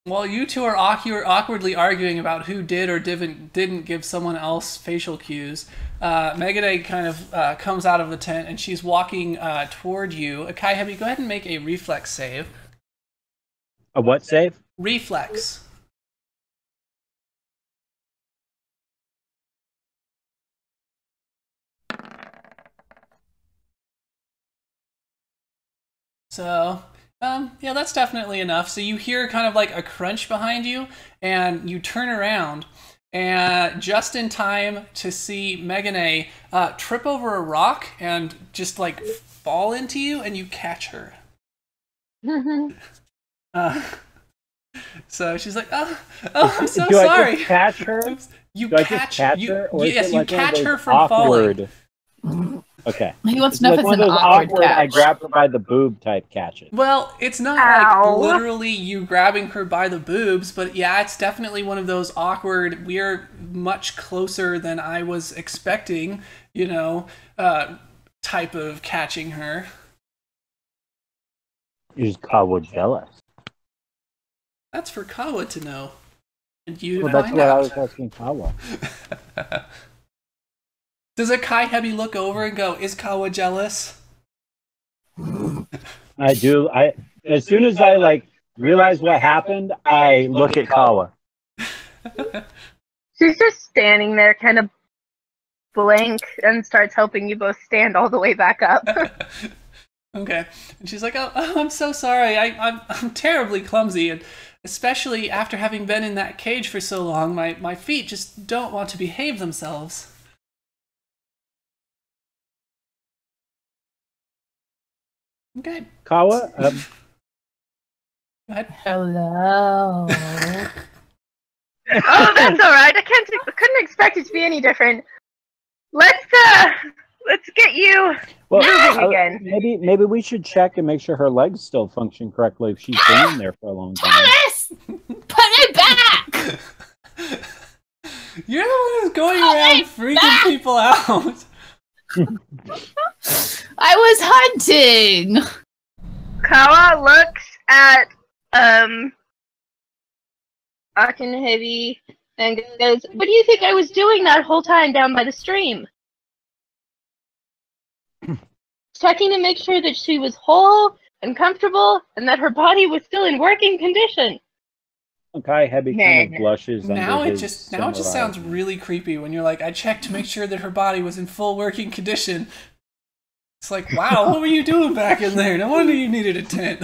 A: while you two are awkwardly arguing about who did or didn't give someone else facial cues, Megadate kind of comes out of the tent and she's walking toward you. Kai, have you go ahead and make a reflex save.
C: A what save?
A: Reflex. So, yeah, that's definitely enough. So you hear kind of like a crunch behind you, and you turn around, and just in time to see Megane trip over a rock and just like fall into you, and you catch her. So she's like, "Oh, I'm so
C: Do
A: sorry."
C: I just catch her?
A: You
C: Do I
A: catch,
C: just catch
A: you,
C: her? Or
A: yes,
C: is it
A: you
C: like one of
A: catch
C: those
A: her from
C: awkward...
A: falling.
C: Okay.
D: He wants
C: It's
D: to know
C: like
D: if it's
C: one
D: an
C: of those
D: awkward
C: I
D: catch.
C: grab her by the boob type catches.
A: Well, it's not
B: Ow.
A: like literally you grabbing her by the boobs, but yeah, it's definitely one of those awkward, we're much closer than I was expecting, you know, type of catching her.
C: Is Kawa jealous?
A: That's for Kawa to know. And you to
C: Well, that's
A: find
C: what I
A: out.
C: was asking Kawa.
A: Does a Kai Hebi look over and go, "Is Kawa jealous?"
C: I do. As soon as I like realize what happened, I look at Kawa.
B: She's just standing there, kind of blank, and starts helping you both stand all the way back up.
A: Okay. And she's like, "Oh, I'm so sorry. I'm terribly clumsy, and especially after having been in that cage for so long, my feet just don't want to behave themselves." Okay.
C: Kawa,
A: Go ahead.
D: Hello.
B: Oh, that's all right. Couldn't expect it to be any different. Let's get you moving again.
C: maybe we should check and make sure her legs still function correctly if she's been in there for a long time.
D: Thomas! Put it back!
A: You're the one who's going around freaking people out.
D: I was hunting.
B: Kawa looks at Akinheavy and goes, "What do you think I was doing that whole time down by the stream? Checking to make sure that she was whole and comfortable and that her body was still in working condition."
C: Okay, Heavy kind of blushes.
A: Now
C: under
A: it
C: his
A: just sounds
C: samurai.
A: really creepy when you're like, "I checked to make sure that her body was in full working condition." It's like, wow, what were you doing back in there? No wonder you needed a tent.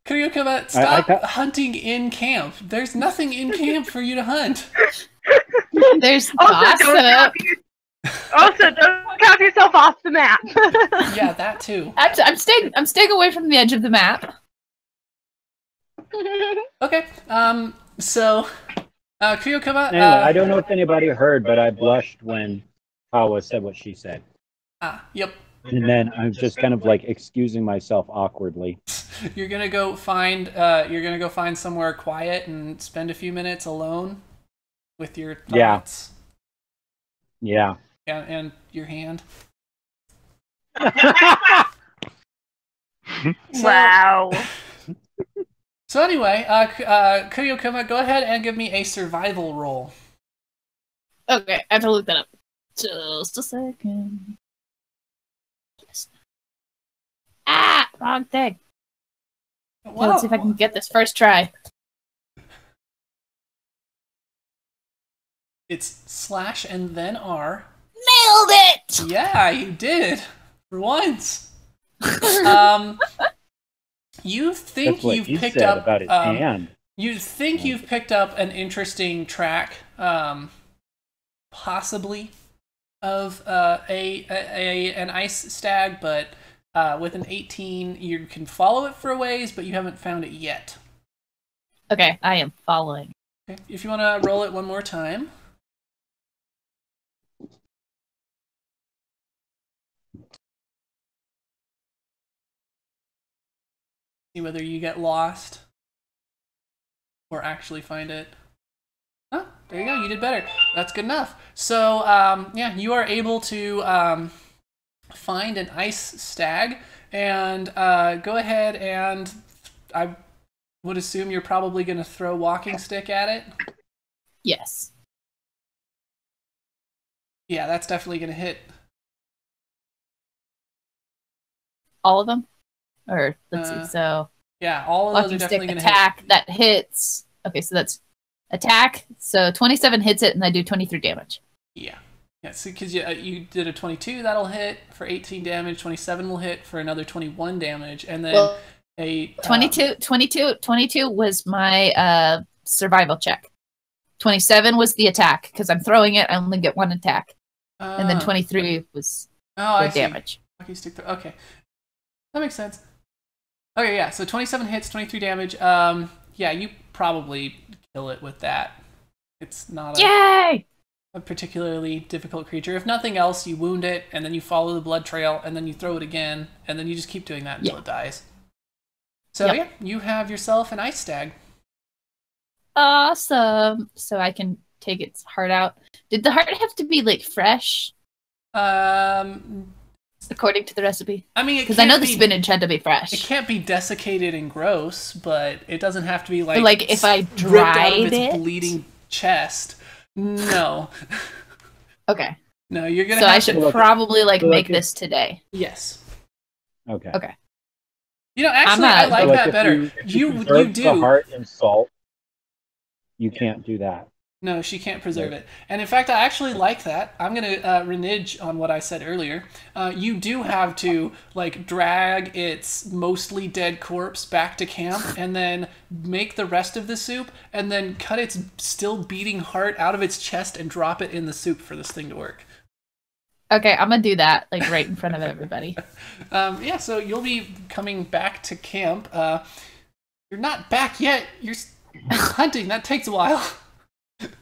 A: Kuryokaba, stop hunting in camp. There's nothing in camp for you to hunt.
D: There's
B: Also,
D: gossip.
B: don't count yourself off the map.
A: Yeah, that too.
D: I'm staying away from the edge of the map.
A: Okay. So, Kuryokaba.
C: Anyway, I don't know if anybody heard, but I blushed when Kawa said what she said.
A: Yep.
C: And then I'm just kind of like excusing myself awkwardly.
A: You're gonna go find somewhere quiet and spend a few minutes alone with your thoughts.
C: Yeah.
A: And your hand.
B: Wow.
A: So anyway, Kuryokuma, go ahead and give me a survival roll.
D: Okay, I have to look that up. Just a second. Yes. Ah, wrong thing. Okay, let's see if I can get this first try.
A: It's slash and then R.
D: Nailed it!
A: Yeah, you did. For once. You think
C: That's what
A: you've
C: he
A: picked
C: said
A: up
C: about his hand.
A: You think you've picked up an interesting track, possibly of an ice stag, but with an 18, you can follow it for a ways, but you haven't found it yet.
D: Okay, I am following.
A: Okay. If you want to roll it one more time. See whether you get lost or actually find it. Oh, there you go. You did better. That's good enough. So, yeah, you are able to find an ice stag, and go ahead and I would assume you're probably going to throw walking stick at it.
D: Yes.
A: Yeah, that's definitely going to hit.
D: All of them? Or, let's see, so...
A: Yeah, all of those are definitely going to hit.
D: Attack, that hits... Okay, so that's attack, so 27 hits it, and I do 23 damage.
A: Yeah. Yeah, so because you did a 22, that'll hit for 18 damage, 27 will hit for another 21 damage, and then a...
D: 22 was my survival check. 27 was the attack, because I'm throwing it, I only get one attack. And then 23 was the damage.
A: Okay. That makes sense. Okay, yeah, so 27 hits, 23 damage. Yeah, you probably kill it with that. It's not
D: Yay!
A: A particularly difficult creature. If nothing else, you wound it, and then you follow the blood trail, and then you throw it again, and then you just keep doing that until it dies. So yeah, you have yourself an ice stag.
D: Awesome. So I can take its heart out. Did the heart have to be like fresh? According to the recipe.
A: I mean,
D: because I know the spinach had to be fresh.
A: It can't be desiccated and gross, but it doesn't have to be like. But
D: like if I dried
A: out of its bleeding chest. No.
D: Okay.
A: No, you're gonna.
D: So I should probably like make this today.
A: Yes.
C: Okay.
D: Okay.
A: You know, actually, I like that better. You do
C: the heart in salt. You can't do that.
A: No, she can't preserve it. And in fact, I actually like that. I'm going to renege on what I said earlier. You do have to like drag its mostly dead corpse back to camp and then make the rest of the soup and then cut its still beating heart out of its chest and drop it in the soup for this thing to work.
D: Okay, I'm going to do that like right in front of everybody.
A: Yeah, so you'll be coming back to camp. You're not back yet. You're hunting. That takes a while.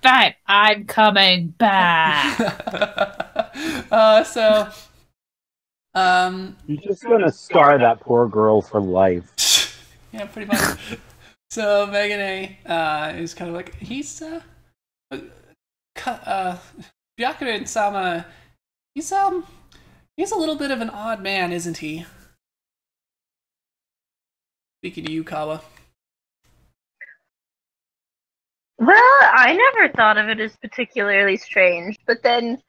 D: Fine, I'm coming back.
C: You're just gonna scar that poor girl for life.
A: Yeah, pretty much. So Megan A is kind of like he's Byakuren-sama. He's a little bit of an odd man, isn't he? Speaking to you, Kawa.
B: Well, I never thought of it as particularly strange, but then,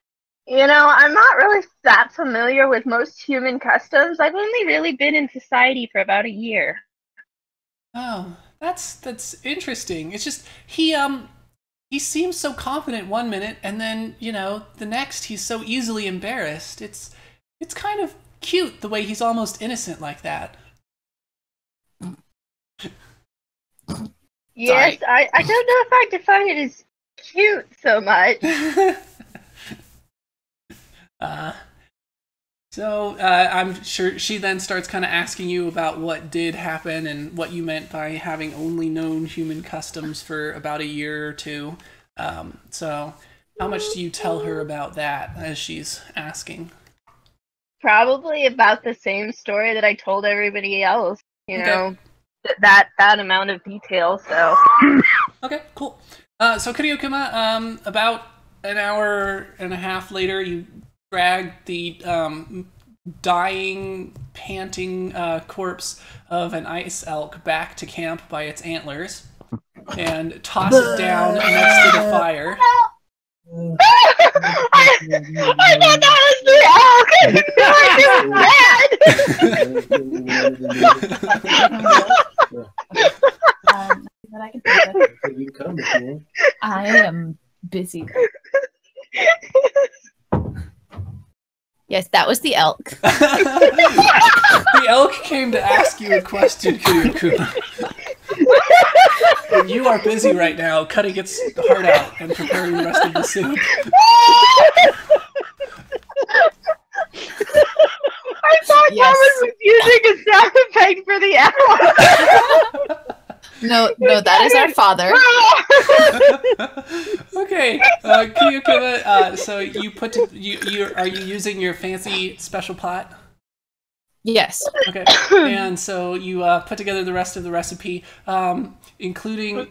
B: you know, I'm not really that familiar with most human customs. I've only really been in society for about a year.
A: Oh, that's interesting. It's just he seems so confident one minute, and then, you know, the next he's so easily embarrassed. It's kind of cute the way he's almost innocent like that.
B: Yes, I don't know if I define it as cute so much.
A: I'm sure she then starts kind of asking you about what did happen and what you meant by having only known human customs for about a year or two. So how much do you tell her about that as she's asking?
B: Probably about the same story that I told everybody else, you know. That amount of detail, so.
A: Okay, cool. So Kuryokuma, about an hour and a half later, you drag the dying, panting corpse of an ice elk back to camp by its antlers and toss it down next to the fire.
B: I thought that was the elk! I
D: But I can take it. I am busy. Yes, that was the elk.
A: The elk came to ask you a question, Kuyukuma. And you are busy right now cutting its heart out and preparing the rest of the soup.
B: I thought Thomas was using a sound effect for the elk.
D: No, that is our father.
A: Okay, Kuyukuma, so you are you using your fancy special pot?
D: Yes.
A: Okay, and so you put together the rest of the recipe, including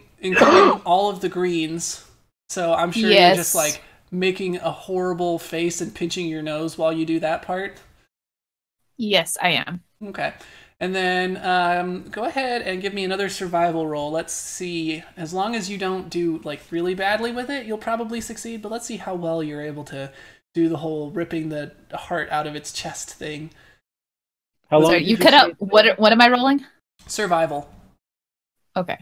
A: all of the greens. So I'm sure you're just like making a horrible face and pinching your nose while you do that part.
D: Yes, I am.
A: Okay. And then go ahead and give me another survival roll. Let's see. As long as you don't do like really badly with it, you'll probably succeed. But let's see how well you're able to do the whole ripping the heart out of its chest thing.
C: How long?
D: Sorry, you cut out. What am I rolling?
A: Survival.
D: Okay.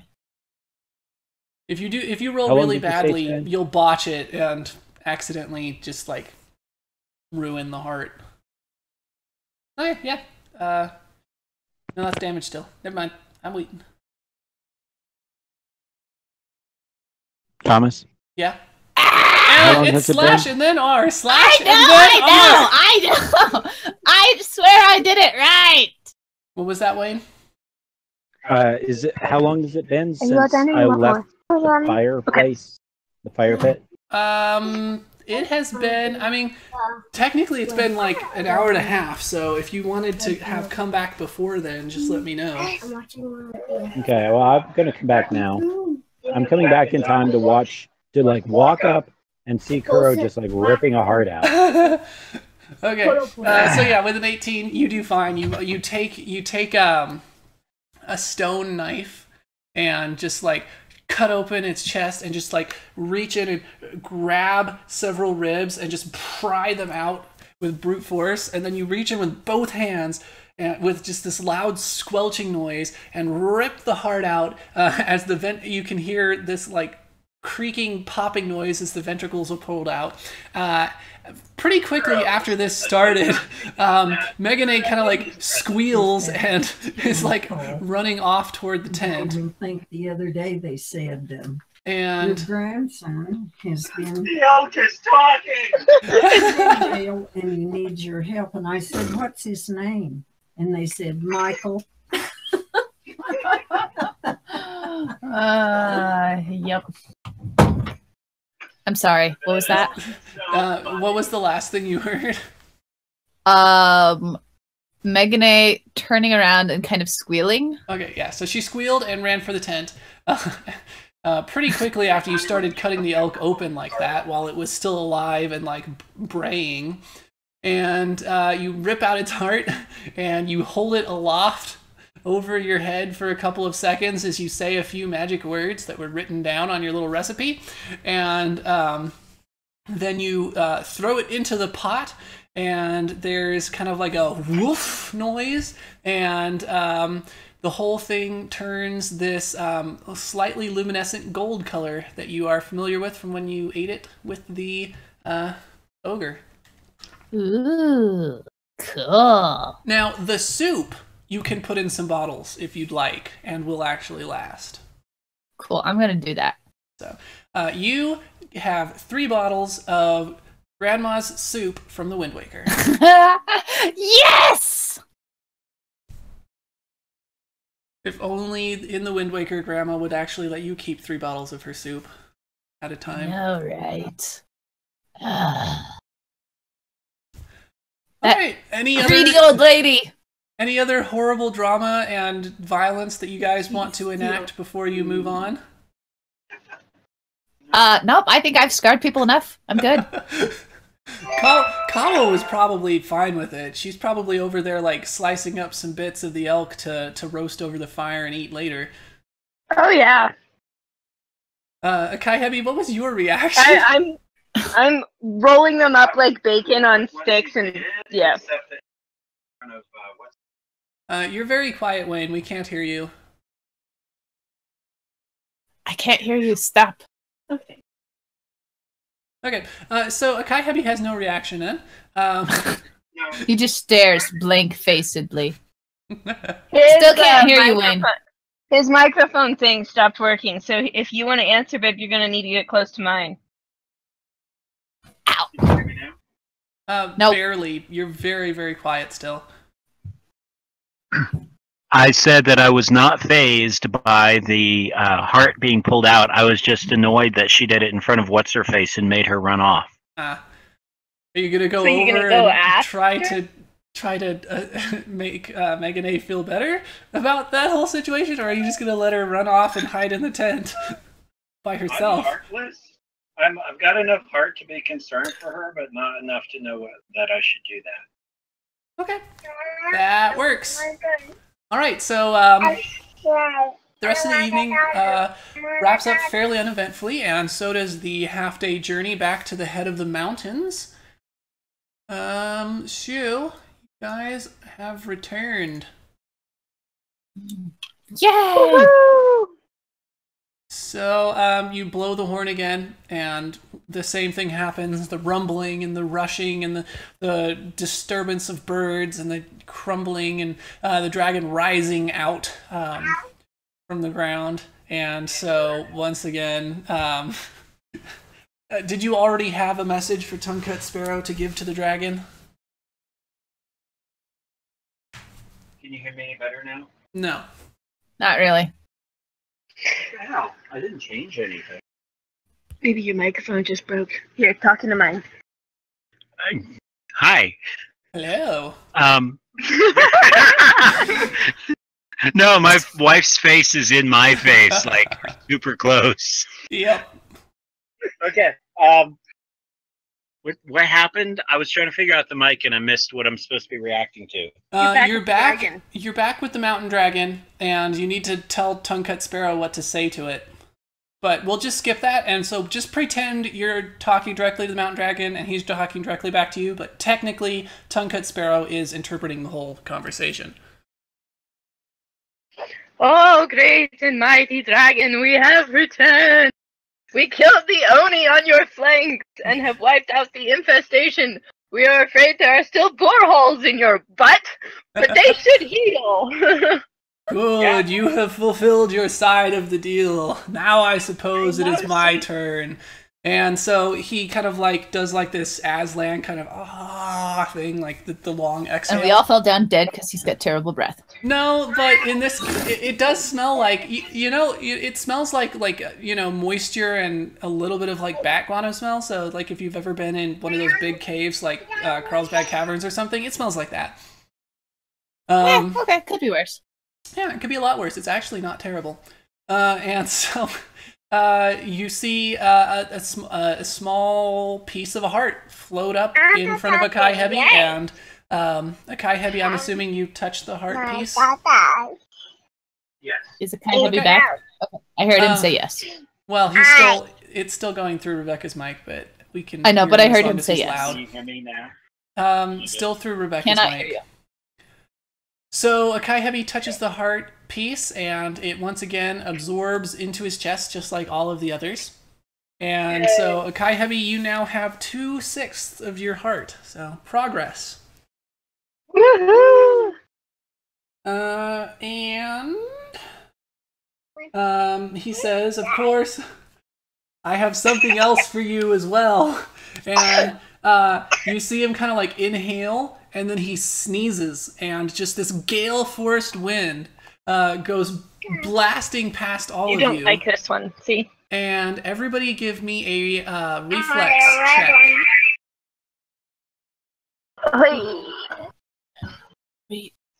A: If you roll really badly, you'll botch it and accidentally just like ruin the heart. Okay, yeah. No, that's damage still. Never mind. I'm waiting.
C: Thomas?
A: Yeah?
C: How long
A: It's
C: has it
A: slash
C: been?
A: and then R. Slash
D: I know,
A: and then R.
D: I know. I swear I did it right.
A: What was that, Wayne?
C: How long has it been since
E: got any
C: I
E: more?
C: left the fireplace, the fire pit?
A: It has been, I mean, technically it's been like an hour and a half, so if you wanted to have come back before then, just let me know.
E: I'm watching one of these.
C: Okay, well, I'm gonna come back now. I'm coming back in time to walk up and see Kuro just like ripping a heart out.
A: Okay, so yeah, with an 18, you do fine. You take a stone knife and just like cut open its chest and just like reach in and grab several ribs and just pry them out with brute force, and then you reach in with both hands and with just this loud squelching noise and rip the heart out as you can hear this like creaking popping noise as the ventricles are pulled out. Pretty quickly after this started, Megane kind of like squeals and is like running off toward the tent.
F: I think the other day they said your
A: And
F: grandson has been
B: The elk is talking!
F: in jail and he needs your help. And I said, what's his name? And they said, Michael.
D: Yep. I'm sorry. What was that?
A: what was the last thing you heard?
D: Megane turning around and kind of squealing.
A: Okay, yeah. So she squealed and ran for the tent. Pretty quickly after you started cutting the elk open like that, while it was still alive and like braying, and you rip out its heart and you hold it aloft over your head for a couple of seconds as you say a few magic words that were written down on your little recipe, and then you throw it into the pot, and there's kind of like a woof noise, and the whole thing turns this slightly luminescent gold color that you are familiar with from when you ate it with the ogre.
D: Ooh, cool.
A: Now, the soup you can put in some bottles if you'd like, and will actually last.
D: Cool, I'm gonna do that.
A: So, you have 3 bottles of Grandma's soup from the Wind Waker.
D: Yes!
A: If only in the Wind Waker, Grandma would actually let you keep 3 bottles of her soup at a time.
D: All right.
A: Alright, any
D: Greedy
A: other...
D: old lady!
A: Any other horrible drama and violence that you guys want to enact before you move on?
D: Nope, I think I've scarred people enough. I'm good.
A: Call Kawa was probably fine with it. She's probably over there, like, slicing up some bits of the elk to roast over the fire and eat later.
B: Oh yeah.
A: Kaihemi, what was your reaction?
B: I'm rolling them up like bacon on sticks, and yeah.
A: You're very quiet, Wayne. We can't hear you.
D: I can't hear you. Stop.
B: Okay.
A: Okay, so Kaihemi has no reaction then.
D: He just stares blank-facedly.
B: His,
D: Still can't hear you,
B: microphone-
D: Wayne.
B: His microphone thing stopped working, so if you want to answer, babe, you're gonna need to get close to mine.
D: Nope.
A: Barely. You're very, very quiet still.
C: I said that I was not fazed by the heart being pulled out. I was just annoyed that she did it in front of what's-her-face and made her run off.
A: Are you gonna go
B: So you're
A: over
B: gonna go
A: and
B: after?
A: try to make Megan A feel better about that whole situation, or are you just gonna let her run off and hide in the tent by herself?
C: I'm heartless. I've got enough heart to be concerned for her, but not enough to know that I should do that.
A: Okay, that works. All right, so the rest of the evening wraps up fairly uneventfully, and so does the half-day journey back to the head of the mountains. Shu, you guys have returned.
D: Yay!
A: So, you blow the horn again, and the same thing happens. The rumbling and the rushing and the disturbance of birds and the crumbling and the dragon rising out from the ground. And so, once again, did you already have a message for Tongue-Cut Sparrow to give to the dragon?
C: Can you hear me any better now?
A: No.
D: Not really.
C: What the hell? I didn't change anything.
B: Maybe your microphone just broke. Here, talking to mine.
C: Hi.
A: Hello.
C: No, my wife's face is in my face, like super close.
A: Yep.
C: Okay. What happened? I was trying to figure out the mic and I missed what I'm supposed to be reacting to.
A: You're back. You're back with the mountain dragon, and you need to tell Tongue-Cut Sparrow what to say to it. But we'll just skip that, and so just pretend you're talking directly to the mountain dragon, and he's talking directly back to you. But technically, Tongue-Cut Sparrow is interpreting the whole conversation.
B: Oh, great and mighty dragon, we have returned. We killed the Oni on your flanks and have wiped out the infestation. We are afraid there are still boreholes in your butt, but they should heal.
A: Good, you have fulfilled your side of the deal. Now I suppose it is my turn. And so he kind of like does like this Aslan kind of thing, like the long exhale.
D: And we all fell down dead because he's got terrible breath.
A: No, but in this, it does smell like, it smells like, moisture and a little bit of, like, bat guano smell. So, like, if you've ever been in one of those big caves, like Carlsbad Caverns or something, it smells like that.
D: Yeah, okay, could be worse.
A: Yeah, it could be a lot worse. It's actually not terrible. And so, you see a small piece of a heart float up in front of Akai Heavy, and Akai Heavy, I'm assuming you touched the heart piece?
C: Yes.
D: Is Akai Heavy back? Okay. I heard him say yes.
A: Well, it's still going through Rebecca's mic, but we can.
D: I know,
A: hear
D: but
A: him
D: I heard
A: as long
D: him
A: as
D: say
A: he's
D: yes.
A: loud.
C: Can you hear me now?
A: Still through Rebecca's
D: Cannot
A: mic.
D: hear you.
A: So Akai Heavy touches the heart piece, and it once again absorbs into his chest, just like all of the others. And so Akai Heavy, you now have 2/6 of your heart. So progress.
B: Woohoo!
A: And he says, of course, I have something else for you as well. And you see him kind of like inhale, and then he sneezes, and just this gale-forced wind goes blasting past all of you.
B: You don't like this one, see?
A: And everybody give me a reflex check.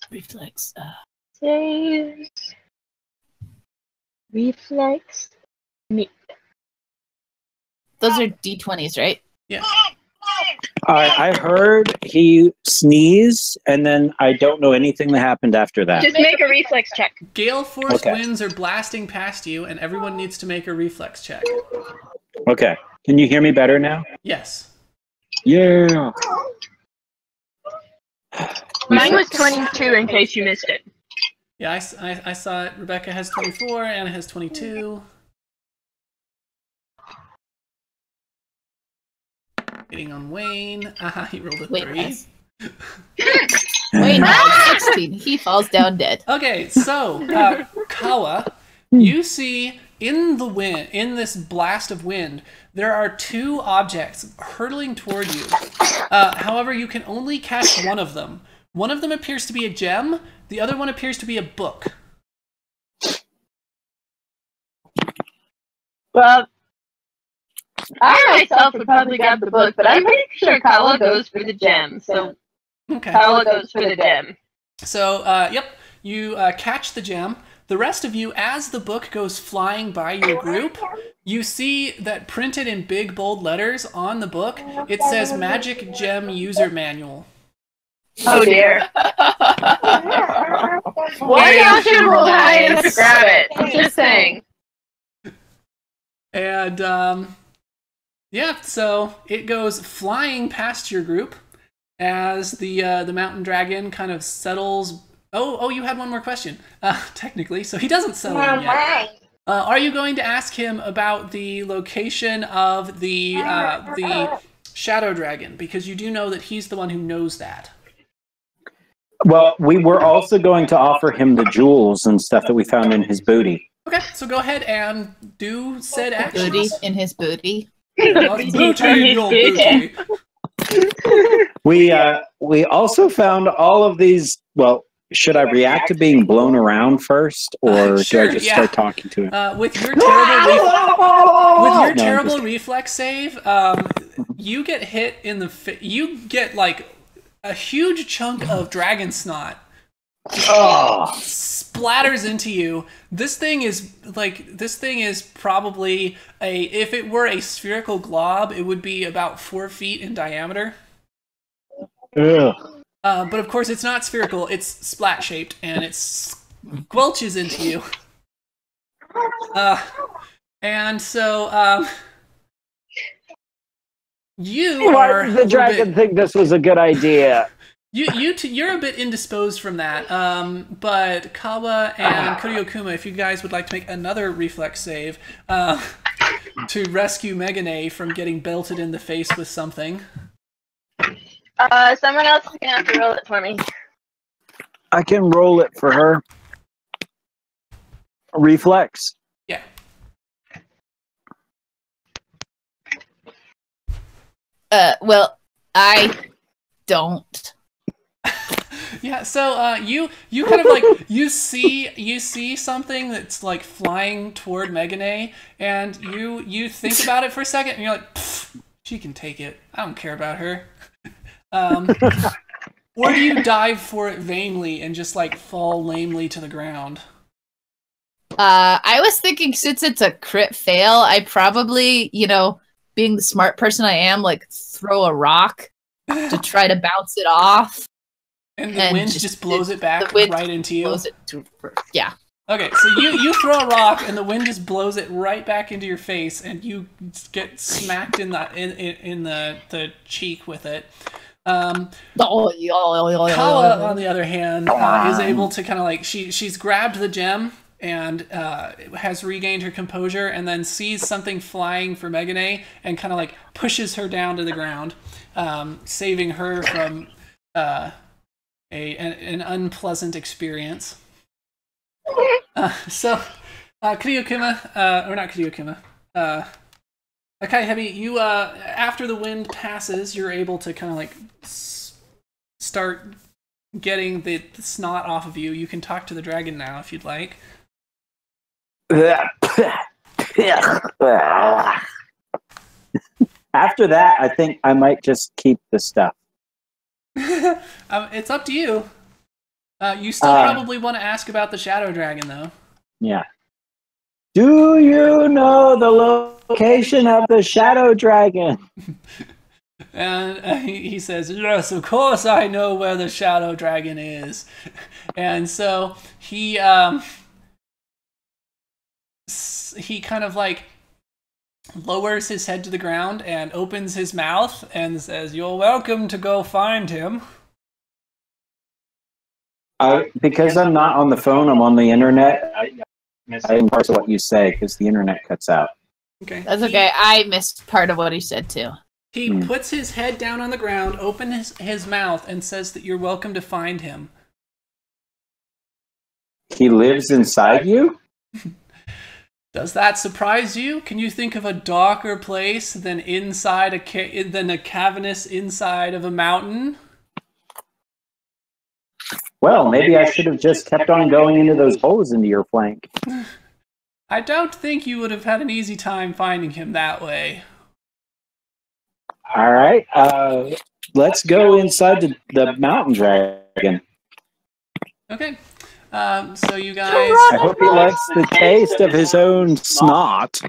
D: Reflex.
B: Saves. Reflex.
D: Those are D20s, right?
A: Yeah.
C: I heard he sneezed, and then I don't know anything that happened after that.
B: Just make a reflex check.
A: Gale force
C: Okay.
A: winds are blasting past you, and everyone needs to make a reflex check.
C: Okay. Can you hear me better now?
A: Yes.
C: Yeah.
B: Mine was 22 in case you missed it.
A: Yeah, I saw it. Rebecca has 24, Anna has 22. Getting on Wayne. He rolled a 3.
D: Wayne has 16. He falls down dead.
A: Okay, so Kawa, you see in the wind, in this blast of wind, there are 2 objects hurtling toward you. However, you can only catch one of them. One of them appears to be a gem. The other one appears to be a book.
B: Well, I myself would probably grab the book, but I'm pretty sure Kawa goes for the gem. So
A: Okay.
B: Kawa goes for the gem.
A: So, yep, you catch the gem. The rest of you, as the book goes flying by your group, you see that printed in big bold letters on the book, it says Magic Gem User Manual.
B: Oh dear. One of y'all should roll high to grab it. I'm just saying.
A: And, yeah, so it goes flying past your group as the mountain dragon kind of settles. Oh, you had one more question, technically, so he doesn't settle in yet. Are you going to ask him about the location of the shadow dragon? Because you do know that he's the one who knows that.
C: Well, we were also going to offer him the jewels and stuff that we found in his booty.
A: Okay, so go ahead and do said actions.
D: Booty in his booty.
A: Booty, your booty.
C: We also found all of these. Well, should I react to being blown around first, or
A: Sure,
C: do I just
A: yeah.
C: start talking to him?
A: With your terrible reflex save, you get hit in the you get like a huge chunk of dragon snot splatters into you. This thing is probably if it were a spherical glob, it would be about 4 feet in diameter.
C: Ugh.
A: But of course, it's not spherical. It's splat shaped, and it squelches into you. And so you
C: Why
A: are
C: did the dragon think this was a good idea?
A: You're a bit indisposed from that. But Kawa and Kuryokuma, if you guys would like to make another reflex save to rescue Megane from getting belted in the face with something.
B: Someone else is gonna have to roll it for me.
C: I can roll it for her. Reflex.
A: Yeah.
D: Well, I don't.
A: Yeah, so you kind of like you see something that's like flying toward Megane, and you think about it for a second, and you're like, she can take it. I don't care about her. Or do you dive for it vainly and just like fall lamely to the ground?
D: I was thinking since it's a crit fail, I probably, being the smart person I am, like throw a rock to try to bounce it off.
A: And the wind just blows it back right into you?
D: Yeah.
A: Okay, so you throw a rock and the wind just blows it right back into your face, and you get smacked in the cheek with it. Kawa, on the other hand, is able to kind of like she's grabbed the gem and has regained her composure, and then sees something flying for Megane and kind of like pushes her down to the ground, saving her from an unpleasant experience. So, Kuryokuma, or not Kuryokuma, Akai Heavy, you, after the wind passes, you're able to kind of like start getting the snot off of you. You can talk to the dragon now if you'd like.
C: After that, I think I might just keep the stuff.
A: It's up to you. You still probably want to ask about the shadow dragon, though.
C: Yeah. Do you know the location of the shadow dragon?
A: And he says, yes, of course I know where the shadow dragon is. And so he kind of like lowers his head to the ground and opens his mouth and says, you're welcome to go find him.
C: Because I'm not on the phone, I'm on the internet. I didn't parse what you say because the internet cuts out.
A: Okay.
D: That's okay. I missed part of what he said too.
A: He puts his head down on the ground, opens his mouth, and says that you're welcome to find him.
C: He lives inside you?
A: Does that surprise you? Can you think of a darker place than inside than a cavernous inside of a mountain?
C: Well, maybe I should have just kept on going into those holes into your flank.
A: I don't think you would have had an easy time finding him that way.
C: All right, let's go inside the mountain dragon.
A: Okay. So you guys...
C: I hope he likes the taste of his own snot.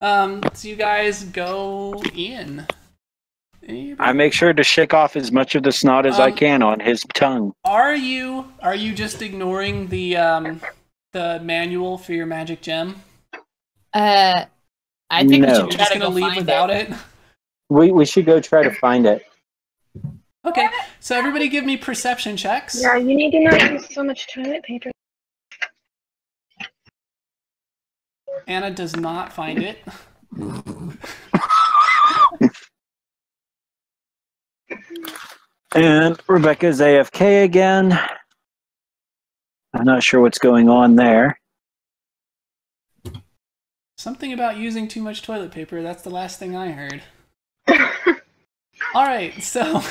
A: So you guys go in.
C: I make sure to shake off as much of the snot as I can on his tongue.
A: Are you just ignoring the manual for your magic gem?
D: I think we should
A: You're
D: try
A: just
D: to
A: gonna
D: go
A: leave
D: find
A: without
D: it.
A: it?
C: We should go try to find it.
A: Okay, so everybody give me perception checks.
B: Yeah, you need to not use so much toilet paper.
A: Anna does not find it.
C: And Rebecca's AFK again. I'm not sure what's going on there.
A: Something about using too much toilet paper. That's the last thing I heard. All right, so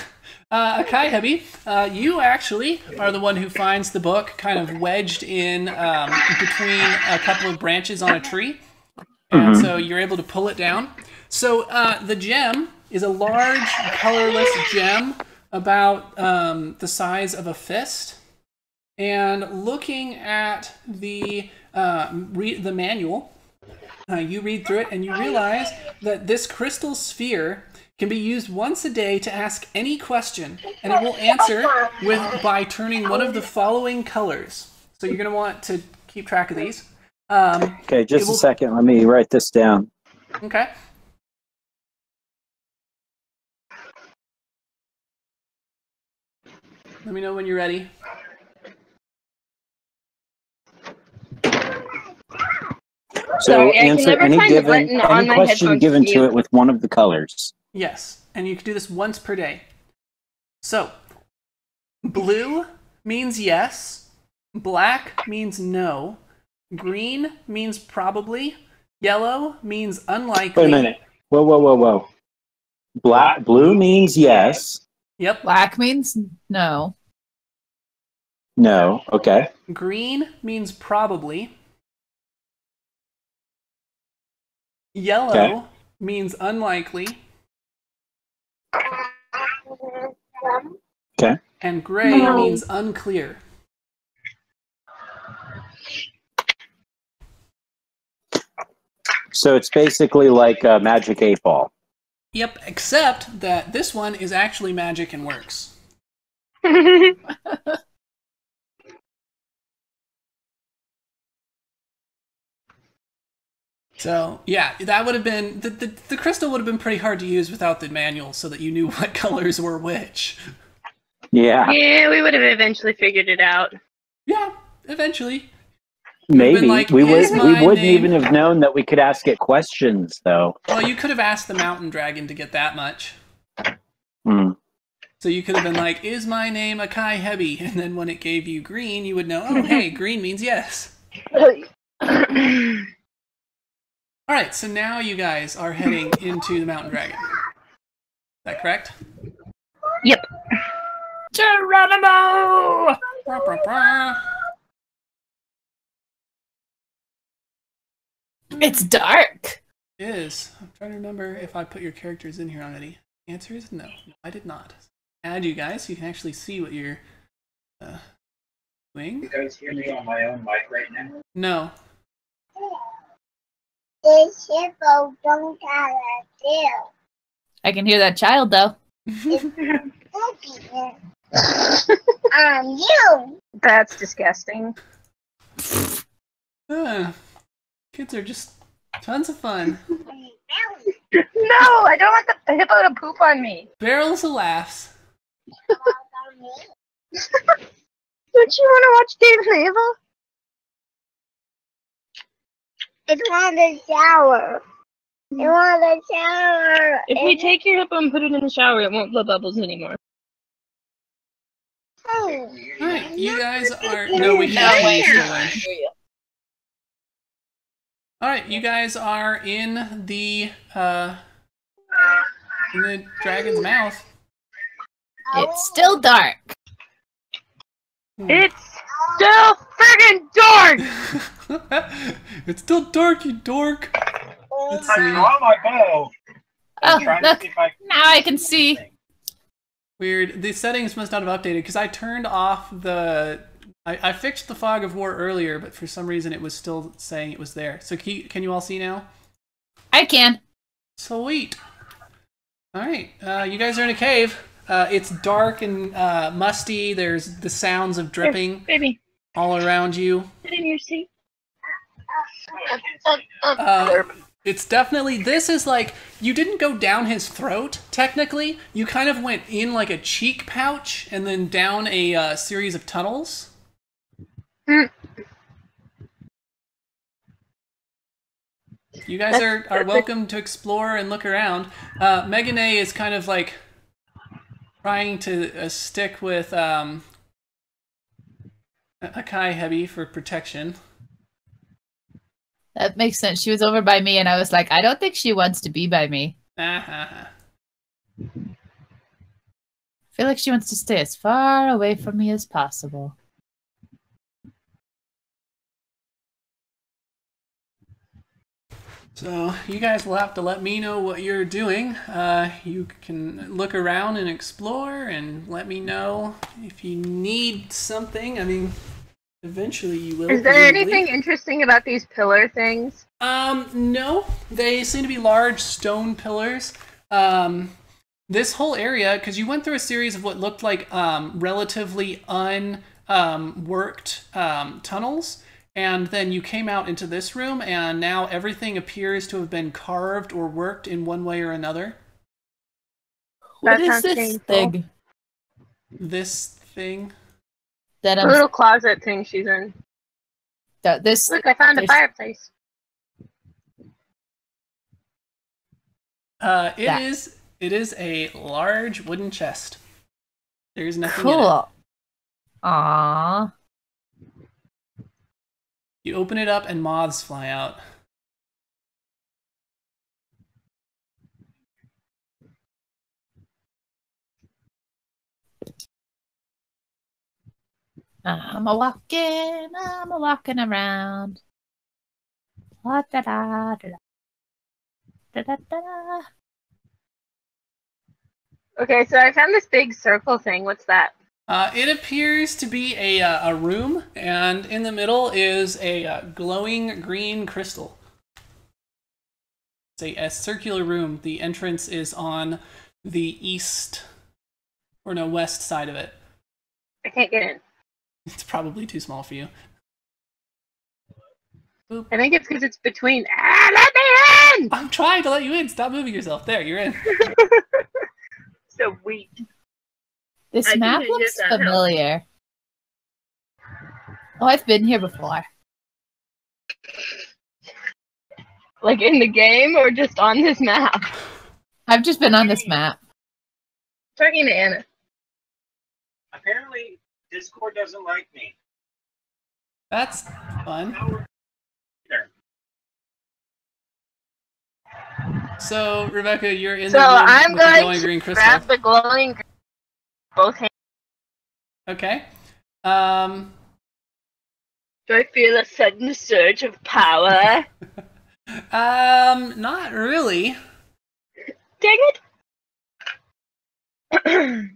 A: Akai Hebi, you actually are the one who finds the book kind of wedged in between a couple of branches on a tree. And so you're able to pull it down. So the gem is a large, colorless gem about the size of a fist. And looking at the manual, you read through it and you realize that this crystal sphere can be used once a day to ask any question, and it will answer by turning one of the following colors. So you're going to want to keep track of these.
C: Okay, just a second. Let me write this down.
A: Okay. Let me know when you're ready.
C: So
B: Sorry,
C: answer any question given to it with one of the colors.
A: Yes, and you can do this once per day. So, blue means yes, black means no, green means probably, yellow means unlikely.
C: Wait a minute. Whoa. Blue means yes.
A: Yep.
D: Black means no.
C: No, okay.
A: Green means probably. Yellow means unlikely.
C: Okay.
A: And gray means unclear.
C: So it's basically like a magic 8-ball.
A: Yep, except that this one is actually magic and works. So, yeah, that would have been... The crystal would have been pretty hard to use without the manual so that you knew what colors were which.
C: Yeah.
B: Yeah, we would have eventually figured it out.
A: Yeah, eventually.
C: Maybe.
A: Like,
C: we wouldn't
A: name...
C: even have known that we could ask it questions, though.
A: Well, you could have asked the mountain dragon to get that much.
C: Hmm.
A: So you could have been like, is my name Akai Hebi? And then when it gave you green, you would know, oh, hey, green means yes. Alright, so now you guys are heading into the mountain dragon. Is that correct?
B: Yep.
D: Geronimo!
A: Blah, blah, blah.
D: It's dark.
A: It is. I'm trying to remember if I put your characters in here already. The answer is no. No, I did not. Add you guys so you can actually see what you're doing.
C: You guys hear me on my own mic right now?
A: No.
D: I can hear that child, though.
B: You. That's disgusting.
A: Kids are just tons of fun.
B: No, I don't want the hippo to poop on me.
A: Barrels of laughs.
B: Don't you want to watch Dave and Ava? It's one the shower. It's one the shower. If we take your hippo and put it in the shower, it won't blow bubbles anymore.
A: Alright, you guys are... No, we can't see still in. Alright, you guys are in the dragon's mouth.
D: It's still dark.
B: It's still friggin' dark!
A: It's still dark, you dork. Let's see.
C: draw my bow.
D: Oh, look. Now I can see.
A: Weird. The settings must not have updated because I turned off the... I fixed the fog of war earlier, but for some reason it was still saying it was there. So can you all see now?
D: I can.
A: Sweet. Alright, you guys are in a cave. It's dark and musty. There's the sounds of dripping
B: Baby,
A: all around you.
B: sit in your seat.
A: It's definitely, this is like, you didn't go down his throat, technically. You kind of went in like a cheek pouch and then down a series of tunnels. You guys are welcome to explore and look around. Megane is kind of like trying to stick with Akai Hebi for protection.
D: That makes sense. She was over by me, and I was like, I don't think she wants to be by me.
A: Uh-huh.
D: I feel like she wants to stay as far away from me as possible.
A: So you guys will have to let me know what you're doing. You can look around and explore and let me know if you need something. I mean, eventually you will.
B: Is there anything interesting about these pillar things?
A: No. They seem to be large stone pillars. This whole area, because you went through a series of what looked like relatively unworked tunnels, and then you came out into this room, and now everything appears to have been carved or worked in one way or another.
D: What
B: That
D: is
B: sounds
D: this
B: painful.
D: thing?
A: This thing.
D: That
B: The
D: I'm
B: little closet thing she's in.
D: this
B: Look, I found a
D: there's-
B: fireplace.
A: It is a large wooden chest. There's nothing in it.
D: cool. Aww.
A: You open it up and moths fly out.
D: I'm a walking around. Da da da da da da da.
B: Okay, so I found this big circle thing. What's that?
A: It appears to be a room, and in the middle is a glowing green crystal. It's a circular room. The entrance is on the east, or no, west side of it.
B: I can't get in.
A: It's probably too small for you. Boop.
B: I think it's because it's between. Ah, let me in!
A: I'm trying to let you in. Stop moving yourself. There, you're in.
B: So weak.
D: This
B: I think
D: map
B: it
D: looks
B: is that house.
D: familiar. Oh, I've been here before.
B: Like in the game or just on this map?
D: I've just been on this map.
B: Talking to Anna.
C: Apparently, Discord doesn't like me.
A: That's fun. So, Rebecca, you're in
B: So
A: the room
B: I'm
A: with the
B: going
A: glowing
B: to
A: green crystal.
B: grab the glowing green both hands.
A: Okay.
B: Do I feel a sudden surge of power?
A: Not really.
B: Dang it!
A: Are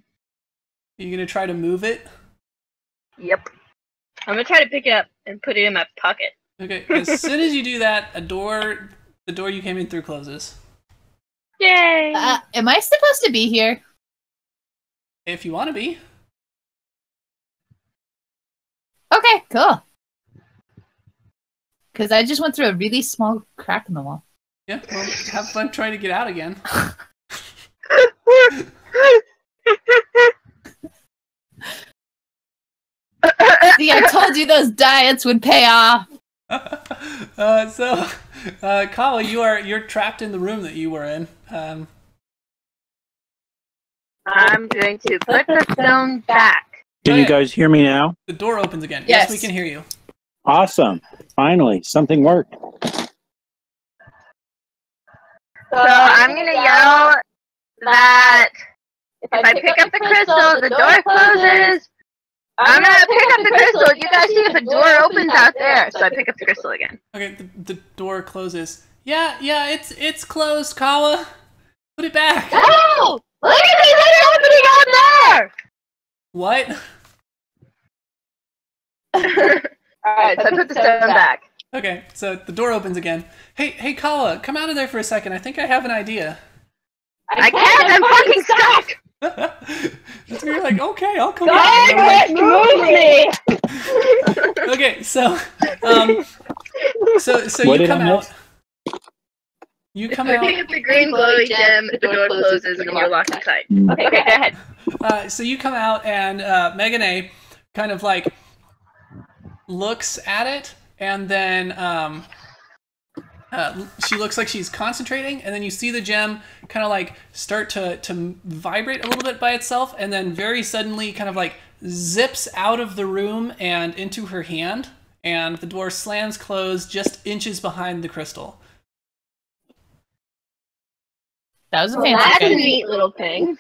A: you gonna try to move it?
B: Yep. I'm gonna try to pick it up and put it in my pocket.
A: Okay, as soon as you do that, the door you came in through closes.
B: Yay!
D: Am I supposed to be here?
A: If you want to be.
D: Okay, cool. Because I just went through a really small crack in the wall.
A: Yeah, well, have fun trying to get out again.
D: See, I told you those diets would pay off.
A: Kawa, you're trapped in the room that you were in.
B: I'm going to put the stone back.
C: Can you guys hear me now?
A: The door opens again.
D: Yes.
A: Yes, we can hear you.
C: Awesome. Finally, something worked.
B: So I'm going to yell that if I pick up the crystal, the door closes. I'm going to pick up the crystal. You guys see if a door opens out there. So I pick up the crystal again.
A: Okay, the door closes. Yeah, it's closed, Kawa. Put it back.
B: Oh! Look at the opening out there!
A: What?
B: Alright, so I put the stone back.
A: Okay, so the door opens again. Hey, Kawa, come out of there for a second. I think I have an idea.
B: I can't, I'm fucking stuck!
A: So you're like, okay, I'll come
B: God,
A: out.
B: move me!
A: Okay, so
C: What
A: you
C: did
A: come
C: I
A: out.
C: miss?
A: You come
B: I
A: out.
B: pick up the green glowy gem, the door closes, and you're locked inside. Okay, go ahead.
A: So you come out, and Megan A kind of like looks at it, and then she looks like she's concentrating, and then you see the gem kind of like start to vibrate a little bit by itself, and then very suddenly kind of like zips out of the room and into her hand, and the door slams closed just inches behind the crystal.
D: That was a
B: Well,
D: fancy
B: that's a
D: trick.
B: neat little thing.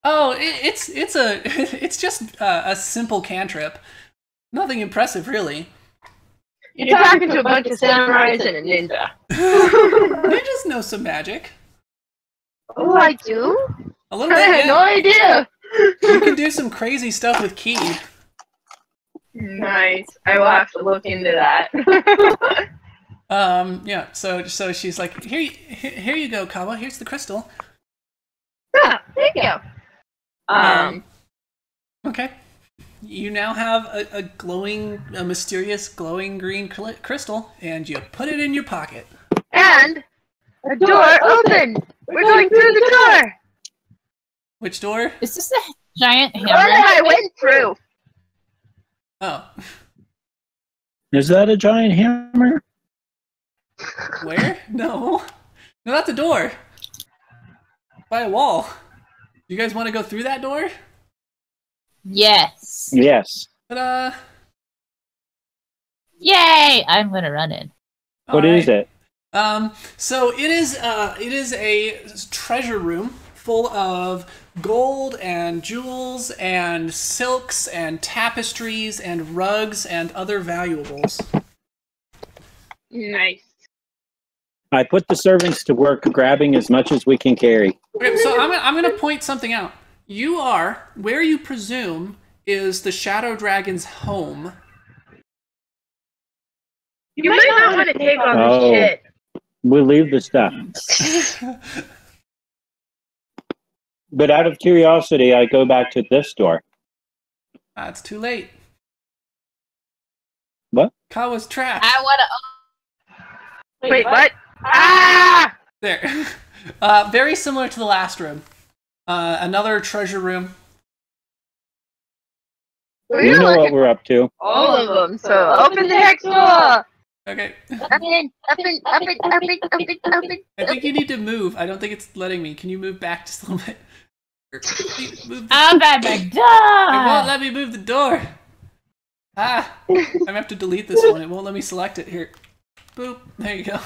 A: Oh, it's just a simple cantrip. Nothing impressive, really.
B: You're talking to a bunch of samurais and a ninja.
A: Ninjas know some magic.
B: Oh, I do?
A: A little
B: I
A: bit,
B: had no
A: yeah.
B: idea.
A: You can do some crazy stuff with ki.
B: Nice. I will have to look into that.
A: Yeah. So she's like, here you go, Kawa. Here's the crystal.
B: Ah, thank you.
A: Okay. You now have a mysterious glowing green crystal, and you put it in your pocket.
B: And the door opened. We're going through the door.
A: Which door?
D: Is this a giant
B: The one that
D: hammer?
B: I went through.
A: Oh,
C: Is that a giant hammer?
A: where? No, not the door. By a wall. You guys want to go through that door?
D: Yes.
C: Yes.
A: But
D: Yay! I'm gonna run in.
C: What is it?
A: So it is a treasure room full of gold and jewels and silks and tapestries and rugs and other valuables.
B: Nice.
C: I put the servants to work grabbing as much as we can carry.
A: Okay, so I'm gonna point something out. You are where you presume is the Shadow Dragon's home.
B: You might not want to take all this
C: Oh.
B: shit.
C: We'll leave the stuff. But out of curiosity, I go back to this door.
A: It's too late.
C: What?
A: Kawa's trapped.
D: I wanna.
B: Wait, what? Ah!
A: There. Very similar to the last room. Another treasure room.
C: You know what we're up to.
B: All of them. So open the hex door.
A: Okay.
B: Open.
A: I think you need to move. I don't think it's letting me. Can you move back just a little bit? Move the-
D: I'm at my
A: It won't
D: door.
A: let me move the door. I'm gonna have to delete this one. It won't let me select it. Here. Boop. There you go.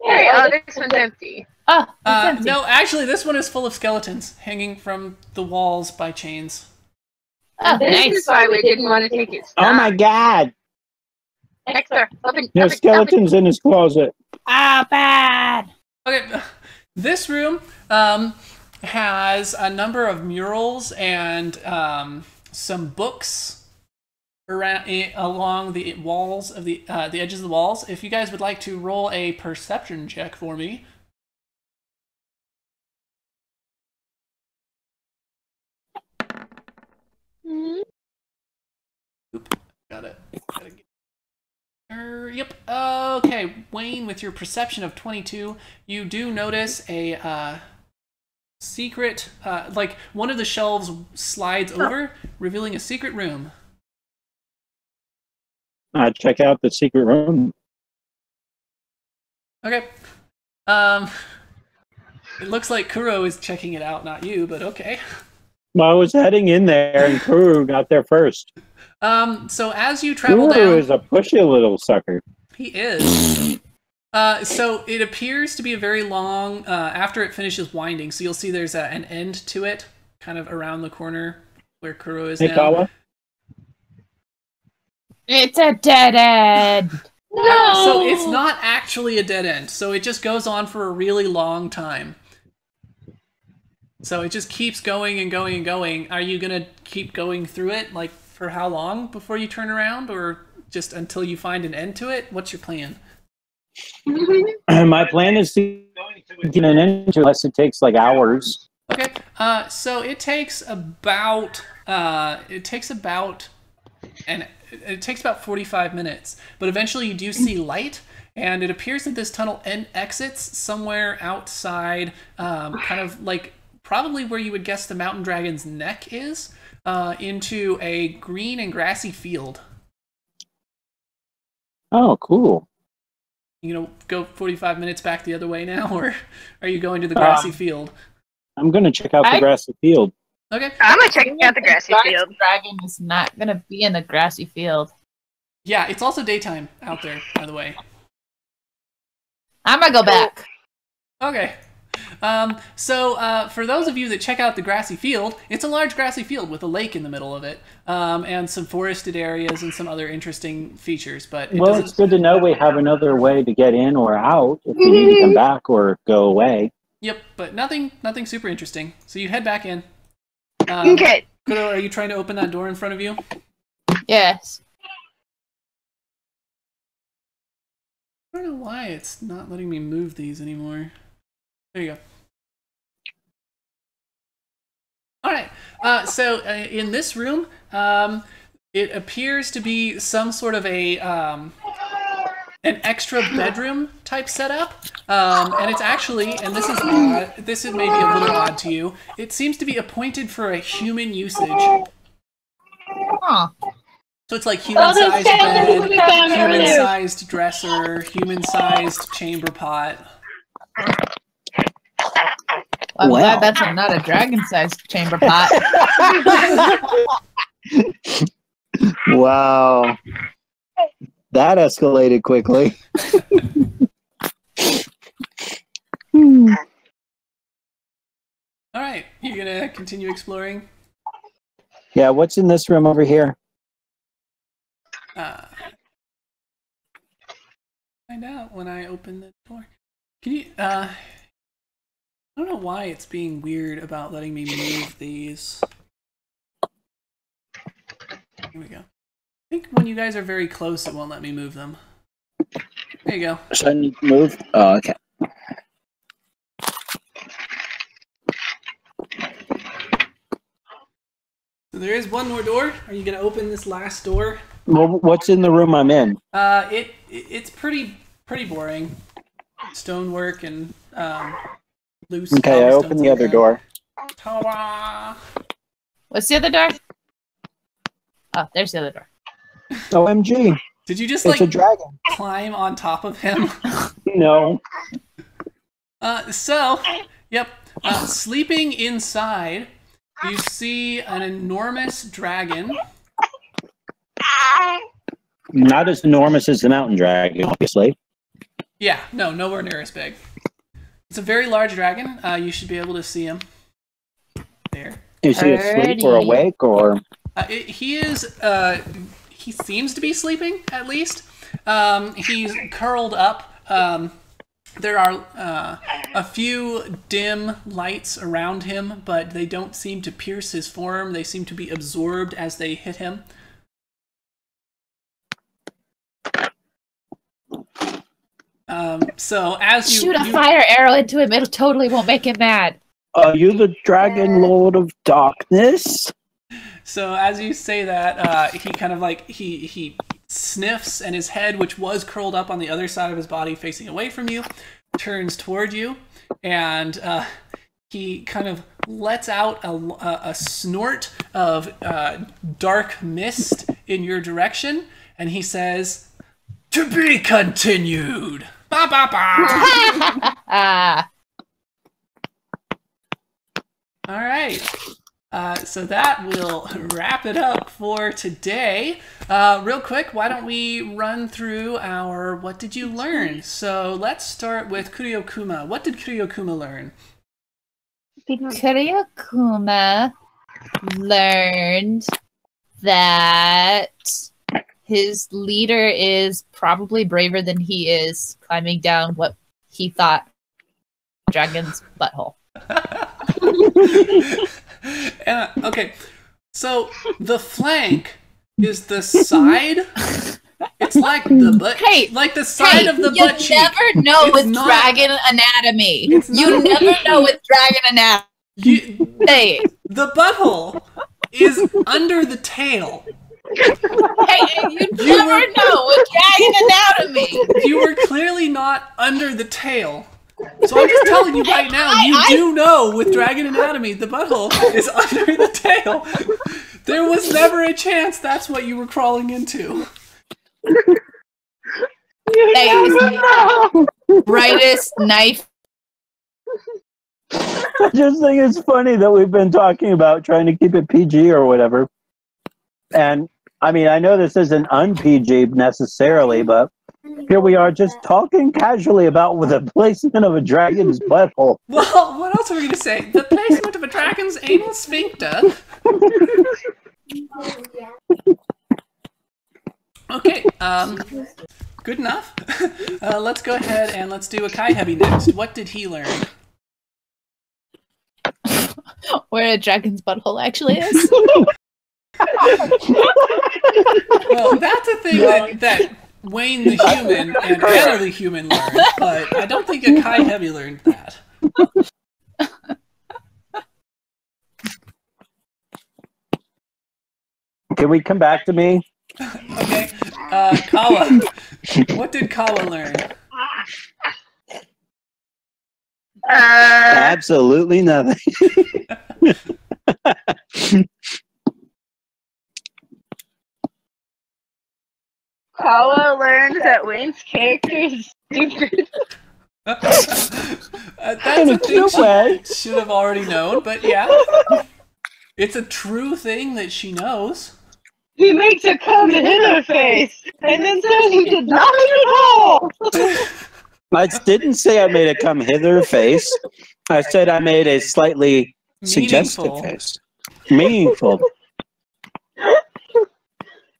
B: Hey, oh, this one's empty.
D: Oh, it's empty.
A: No, actually, this one is full of skeletons hanging from the walls by chains.
D: Oh,
B: This
D: nice.
B: is why we didn't want to take it.
C: Oh my god!
B: Next door. Open.
C: There's skeletons in his closet.
D: Ah, bad.
A: Okay, this room has a number of murals and some books around along the walls of the edges of the walls. If you guys would like to roll a perception check for me. Oop, got it. Yep. Okay, Wayne, with your perception of 22, you do notice a secret, like one of the shelves slides over, revealing a secret room.
C: Check out the secret room.
A: Okay. It looks like Kuro is checking it out, not you, but okay.
C: Well, I was heading in there, and Kuru got there first.
A: So as you travel
C: Kuru
A: down,
C: is a pushy little sucker.
A: he is. So it appears to be a very long. After it finishes winding, so you'll see there's an end to it, kind of around the corner where Kuro is
C: Hey,
A: now.
C: Kawa?
D: It's a dead end.
B: No!
A: So it's not actually a dead end. So it just goes on for a really long time. So it just keeps going and going and going. Are you gonna keep going through it, like for how long before you turn around, or just until you find an end to it? What's your plan?
C: My plan is to get an end to it unless it takes like hours.
A: Okay. So it takes about 45 minutes, but eventually you do see light, and it appears that this tunnel exits somewhere outside, kind of like probably where you would guess the mountain dragon's neck is, into a green and grassy field.
C: Oh, cool.
A: You know, go 45 minutes back the other way now, or are you going to the grassy field?
C: I'm going to check out the grassy field.
A: Okay.
B: I'm gonna check out the grassy
D: Dark
B: field.
D: Dragon is not gonna be in a grassy field.
A: Yeah, it's also daytime out there, by the way.
D: I'm gonna go back.
A: Okay. So for those of you that check out the grassy field, it's a large grassy field with a lake in the middle of it, and some forested areas and some other interesting features. But
C: It's good to know we have another way to get in or out if we need to come back or go away.
A: Yep, but nothing super interesting. So you head back in.
B: Okay.
A: Kuro, are you trying to open that door in front of you?
D: Yes.
A: I don't know why it's not letting me move these anymore. There you go. Alright, so in this room, it appears to be some sort of an extra bedroom type setup, and it's actually, and this is odd, this is maybe a little odd to you, it seems to be appointed for a human usage.
D: Huh.
A: So it's like human-sized bed, human-sized dresser, human-sized chamber pot.
D: I'm glad that's not a dragon-sized chamber pot.
C: Wow. That escalated quickly.
A: Alright, you're gonna continue exploring?
C: Yeah, what's in this room over here?
A: Find out when I open the door. Can you, I don't know why it's being weird about letting me move these. Here we go. I think when you guys are very close, it won't let me move them. There you go.
C: So I need to move? Oh, okay.
A: So there is one more door. Are you gonna open this last door?
C: Well, what's in the room I'm in?
A: It's pretty boring. Stonework and loose.
C: Okay, I open the other door.
A: Ta-da!
D: What's the other door? Oh, there's the other door.
C: OMG.
A: Did you just
C: It's a dragon.
A: climb on top of him?
C: No.
A: Yep. Sleeping inside, you see an enormous dragon.
C: Not as enormous as the mountain dragon, obviously.
A: Yeah, no, nowhere near as big. It's a very large dragon. You should be able to see him. There.
C: Is he asleep or awake or?
A: He seems to be sleeping, at least. He's curled up. There are a few dim lights around him, but they don't seem to pierce his form. They seem to be absorbed as they hit him. So as you
D: shoot a fire arrow into him, it totally won't make him mad.
C: Are you the Dragon Lord of Darkness?
A: So as you say that, he kind of like he sniffs, and his head, which was curled up on the other side of his body, facing away from you, turns toward you, and he kind of lets out a snort of dark mist in your direction, and he says, "To be continued." Ba ba ba. All right. So that will wrap it up for today. Real quick, why don't we run through our what did you learn? So let's start with Kuryokuma. What did Kuryokuma learn?
D: Kuryokuma learned that his leader is probably braver than he is climbing down what he thought dragon's butthole.
A: Okay, so the flank is the side. It's like the butt, like the side of the butt cheek.
D: You never know
A: It's
D: with
A: not-
D: dragon anatomy.
A: It's
D: You
A: not-
D: never know with dragon anatomy. Hey,
A: The butthole is under the tail.
D: you never know with dragon anatomy.
A: You were clearly not under the tail. So I'm just telling you right now, you do know with dragon anatomy, the butthole is under the tail. There was never a chance that's what you were crawling into.
D: Brightest knife.
C: I just think it's funny that we've been talking about trying to keep it PG or whatever. And I mean, I know this isn't un-PG necessarily, but here we are just talking casually about the placement of a dragon's butthole.
A: Well, what else are we going to say? The placement of a dragon's anal sphincter. Okay, good enough. Let's go ahead and let's do a Kai Heavy next. What did he learn?
D: Where a dragon's butthole actually is.
A: Well, that's a thing that Wayne the human and Anna the human learned, but I don't think a Kai Heavy learned that.
C: Can we come back to me?
A: Okay, Kawa. What did Kawa learn?
C: Absolutely nothing.
B: Kawa learned that Wayne's character is stupid.
A: That's
C: In
A: a
C: a
A: thing
C: cute way.
A: she should have already known, but yeah. It's a true thing that she knows.
B: He makes a come hither face, and then says he did not at all.
C: I didn't say I made a come hither face. I said I made a slightly suggestive
A: Meaningful.
C: face. Meaningful.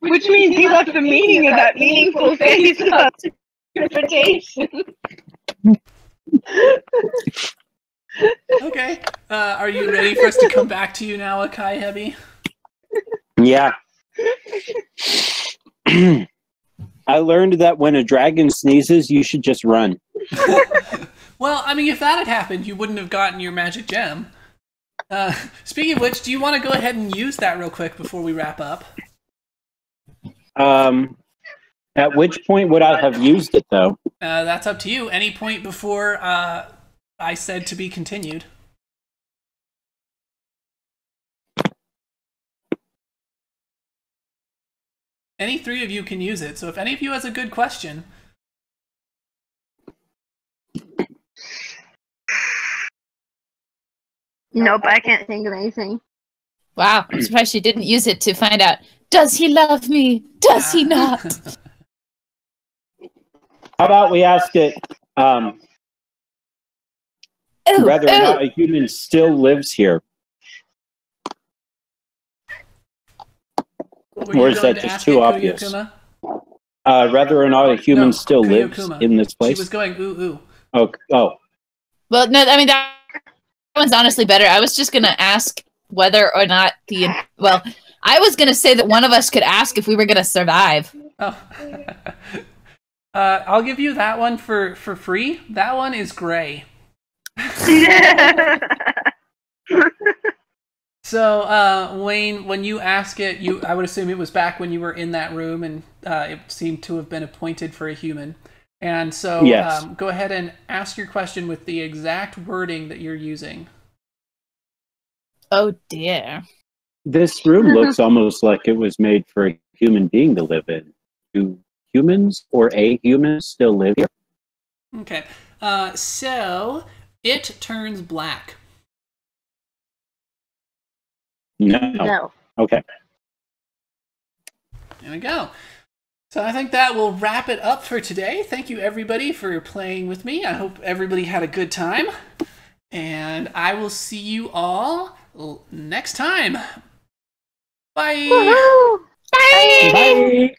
B: Which means he left the meaning of that meaningful face up to interpretation.
A: Okay. Are you ready for us to come back to you now, Akai Heavy?
C: Yeah. I learned that when a dragon sneezes, you should just run.
A: Well, I mean, if that had happened, you wouldn't have gotten your magic gem. Speaking of which, do you want to go ahead and use that real quick before we wrap up?
C: At which point would I have used it, though?
A: That's up to you. Any point before I said to be continued. Any three of you can use it, so if any of you has a good question...
B: Nope, I can't think of anything.
D: Wow, I'm surprised she didn't use it to find out, does he love me? Does he not?
C: How about we ask it
D: Ooh,
C: whether or
D: ooh.
C: not a human still lives here?
A: Were
C: Or
A: you
C: is
A: going
C: that
A: to
C: just
A: ask
C: too
A: it,
C: obvious?
A: Kuryokuma?
C: Whether or not a human
A: No,
C: still lives
A: Kuryokuma.
C: in this
A: She
C: place?
A: was going ooh ooh.
C: Oh.
D: Well, no, I mean, that one's honestly better. I was just going to ask whether or not well, I was going to say that one of us could ask if we were going to survive.
A: Oh. I'll give you that one for free. That one is gray. So, Wayne, when you ask it, I would assume it was back when you were in that room, and it seemed to have been appointed for a human. And so,
C: Yes.
A: Go ahead and ask your question with the exact wording that you're using.
D: Oh dear.
C: This room looks almost like it was made for a human being to live in. Do humans or a human still live here?
A: Okay. So it turns black.
C: No. Okay.
A: There we go. So I think that will wrap it up for today. Thank you, everybody, for playing with me. I hope everybody had a good time. And I will see you all next time. Bye.
B: Woohoo! Bye.
C: Bye.